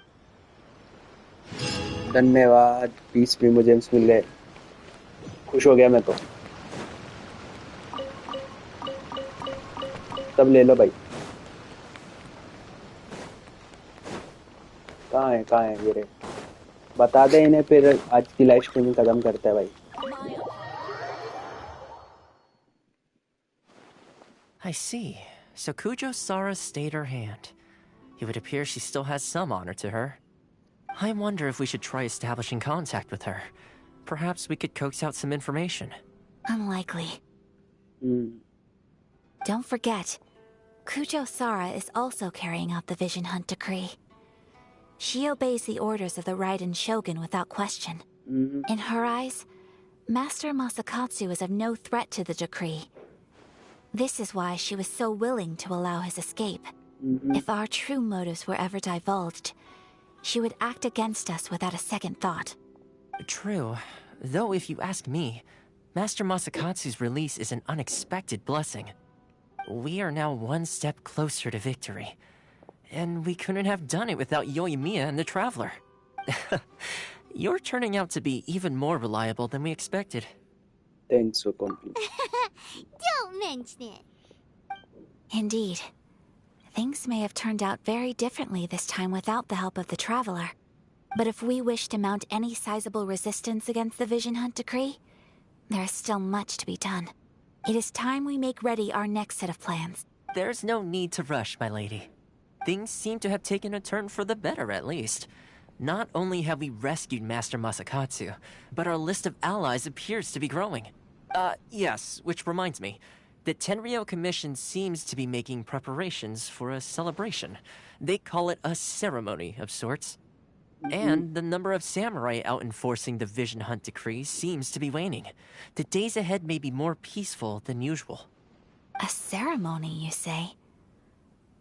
Speaker 1: धन्यवाद 20 प्रीमोजेम्स मिल गए खुश हो गया मैं तो सब ले लो भाई कहाँ है ये रे बता दे इन्हें फिर आज की लाइव स्ट्रीमिंग खत्म करते हैं भाई
Speaker 20: I see. So Kujo Sara stayed her hand. It would appear she still has some honor to her. I wonder if we should try establishing contact with her. Perhaps we could coax out some information.
Speaker 21: Unlikely. Don't forget, Kujo Sara is also carrying out the Vision Hunt Decree. She obeys the orders of the Raiden Shogun without question. In her eyes, Master Masakatsu is of no threat to the decree. This is why she was so willing to allow his escape. If our true motives were ever divulged, she would act against us without a second thought.
Speaker 20: True. Though if you ask me, Master Masakatsu's release is an unexpected blessing. We are now one step closer to victory. And we couldn't have done it without Yoimiya and the Traveler. You're turning out to be even more reliable than we expected.
Speaker 1: Thanks for compliment.
Speaker 22: Don't mention it.
Speaker 21: Indeed. Things may have turned out very differently this time without the help of the Traveler. But if we wish to mount any sizable resistance against the Vision Hunt Decree, there is still much to be done. It is time we make ready our next set of plans.
Speaker 20: There's no need to rush, my lady. Things seem to have taken a turn for the better, at least. Not only have we rescued Master Masakatsu, but our list of allies appears to be growing. Yes, which reminds me. The Tenryou Commission seems to be making preparations for a celebration. They call it a ceremony of sorts. And the number of samurai out enforcing the Vision Hunt Decree seems to be waning. The days ahead may be more peaceful than usual.
Speaker 21: A ceremony, you say?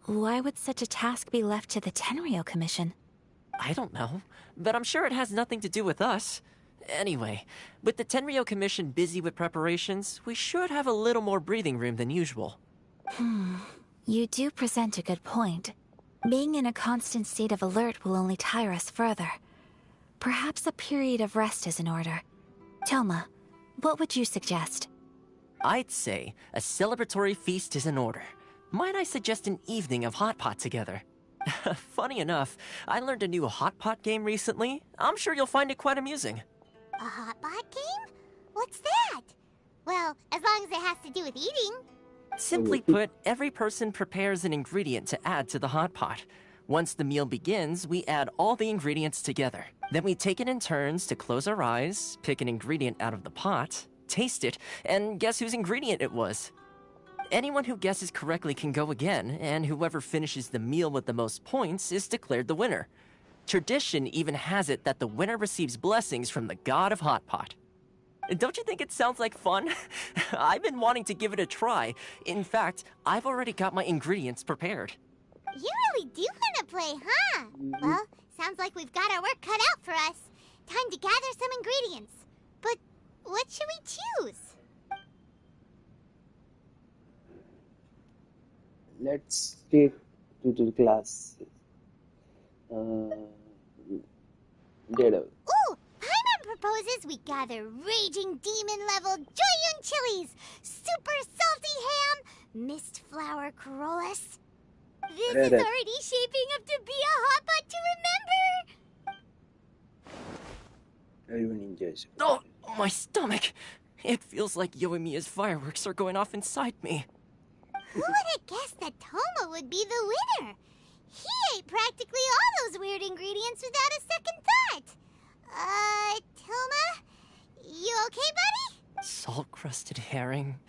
Speaker 21: Why would such a task be left to the Tenryou Commission?
Speaker 20: I don't know, but I'm sure it has nothing to do with us. Anyway, with the Tenryou Commission busy with preparations, we should have a little more breathing room than usual.
Speaker 21: You do present a good point. Being in a constant state of alert will only tire us further. Perhaps a period of rest is in order. Toma, what would you suggest?
Speaker 20: I'd say a celebratory feast is in order. Might I suggest an evening of hot pot together? Funny enough, I learned a new hot pot game recently. I'm sure you'll find it quite amusing.
Speaker 22: A hot pot game? What's that? Well, as long as it has to do with eating.
Speaker 20: Simply put, every person prepares an ingredient to add to the hot pot. Once the meal begins, we add all the ingredients together. Then we take it in turns to close our eyes, pick an ingredient out of the pot, taste it, and guess whose ingredient it was. Anyone who guesses correctly can go again, and whoever finishes the meal with the most points is declared the winner. Tradition even has it that the winner receives blessings from the god of Hot Pot. Don't you think it sounds like fun? I've been wanting to give it a try. In fact, I've already got my ingredients prepared.
Speaker 22: You really do want to play, huh? Well, sounds like we've got our work cut out for us. Time to gather some ingredients. But what should we choose?
Speaker 1: Let's take to the class. Daredevil.
Speaker 22: Ooh! Paimon proposes we gather raging demon-level Joyun chilies, super salty ham, mist flower corollas,
Speaker 3: This is already shaping up to be a hot pot to remember!
Speaker 20: Oh, my stomach! It feels like Yoimiya's fireworks are going off inside me.
Speaker 3: Who would have guessed that Toma would be the winner? He ate practically all those weird ingredients without a second thought. Toma? You okay, buddy?
Speaker 20: Salt-crusted herring,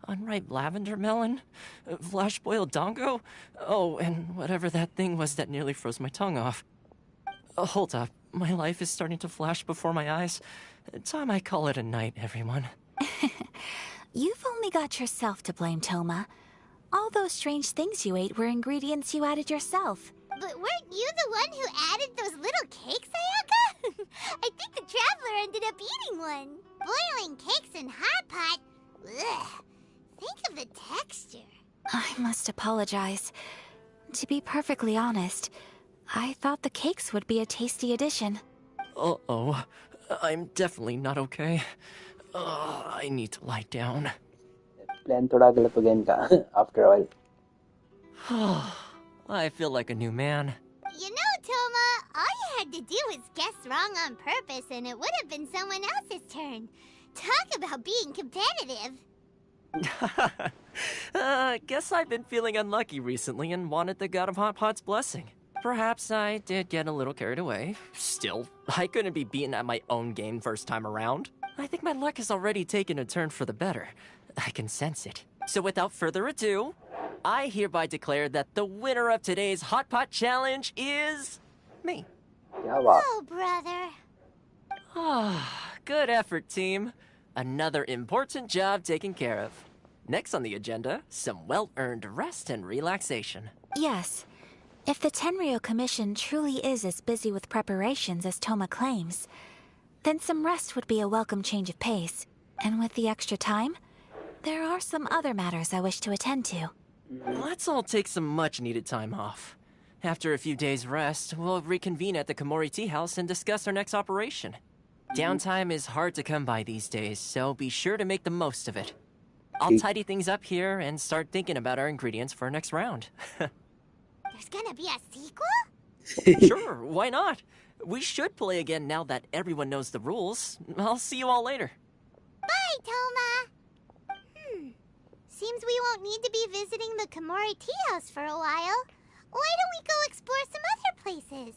Speaker 20: unripe lavender melon, flash-boiled dongo, oh, and whatever that thing was that nearly froze my tongue off. Hold up, my life is starting to flash before my eyes. Time I call it a night, everyone.
Speaker 21: You've only got yourself to blame, Toma. All those strange things you ate were ingredients you added yourself.
Speaker 3: But weren't you the one who added those little cakes, Ayaka? I think the traveler ended up eating one. Boiling cakes in hot pot? Ugh. Think of the texture.
Speaker 21: I must apologize. To be perfectly honest, I thought the cakes would be a tasty addition.
Speaker 20: Uh-oh. I'm definitely not okay. I need to lie down.
Speaker 1: Plan थोड़ा गलत हो गया इनका. After all.
Speaker 20: I feel like a new man.
Speaker 3: You know, Toma, all you had to do was guess wrong on purpose and it would have been someone else's turn. Talk about being competitive.
Speaker 20: Guess I've been feeling unlucky recently and wanted the God of Hot Pot's blessing. Perhaps I did get a little carried away. Still, I couldn't be beaten at my own game first time around. I think my luck has already taken a turn for the better. I can sense it. So without further ado, I hereby declare that the winner of today's Hot Pot Challenge is me.
Speaker 3: Oh, brother.
Speaker 20: Good effort, team. Another important job taken care of. Next on the agenda, some well-earned rest and relaxation.
Speaker 21: Yes. If the Tenryou Commission truly is as busy with preparations as Toma claims, then some rest would be a welcome change of pace. And with the extra time, there are some other matters I wish to attend to.
Speaker 20: Let's all take some much-needed time off. After a few days' rest, we'll reconvene at the Komori Tea House and discuss our next operation. Downtime is hard to come by these days, so be sure to make the most of it. I'll tidy things up here and start thinking about our ingredients for our next round.
Speaker 3: There's gonna be a sequel?
Speaker 20: Sure, why not? We should play again now that everyone knows the rules. I'll see you all later.
Speaker 3: Bye, Toma! Seems we won't need to be visiting the Komori Tea House for a while. Why don't we go explore some other places?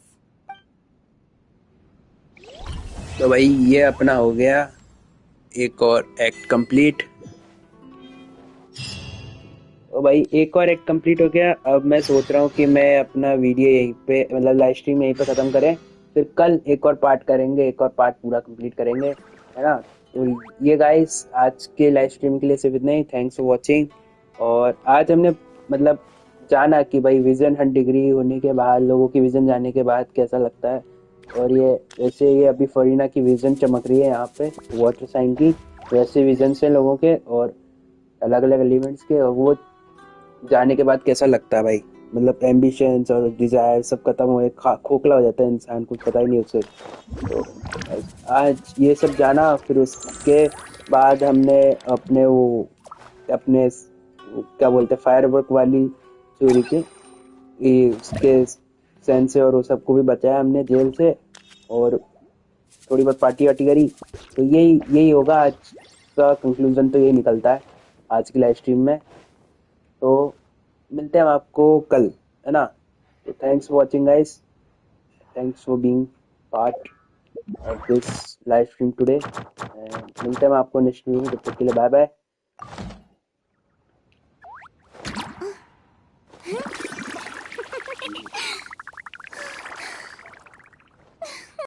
Speaker 1: तो भाई ये अपना हो गया एक और act complete. तो भाई एक और एक्ट कंप्लीट हो गया. अब मैं सोच रहा हूँ कि मैं अपना वीडियो यहीं पे मतलब लाइव स्ट्रीम यहीं पे खत्म करें, फिर कल एक और पार्ट करेंगे, एक और पार्ट पूरा कंप्लीट करेंगे, है ना. तो ये गाइस आज के लाइव स्ट्रीम के लिए सिर्फ इतना ही. Thanks for watching. और आज हमने मतलब जाना कि भाई विजन 100 डिग्री होने के बाद लोगों की विजन जाने के बाद कैसा लगता है. और ये वैसे ये अभी फरीना की विजन चमक रही है यहाँ पे वाटर साइन की, वैसे विजन से लोगों के और अलग अलग एलिमेंट्स के, और वो जाने के बाद कैसा लगता है भाई. मतलब एम्बिशंस और डिजायर सब खत्म हुए, खोखला हो जाता है इंसान, कुछ पता ही नहीं उसे. तो आज ये सब जाना. फिर उसके बाद हमने अपने क्या बोलते हैं फायरवर्क वाली चोरी के उसके सेंस से और वो सबको भी बचाया हमने जेल से, और थोड़ी बहुत पार्टी वार्टी करी. तो यही होगा आज का कंक्लूजन. तो यही निकलता है आज की लाइव स्ट्रीम में. तो मिलते हैं हम आपको कल, है ना. तो thanks for watching guys. Thanks for being part of this live stream today. मिलते हैं हम आपको नेक्स्ट वीडियो में. तब तक के लिए बाय बाय.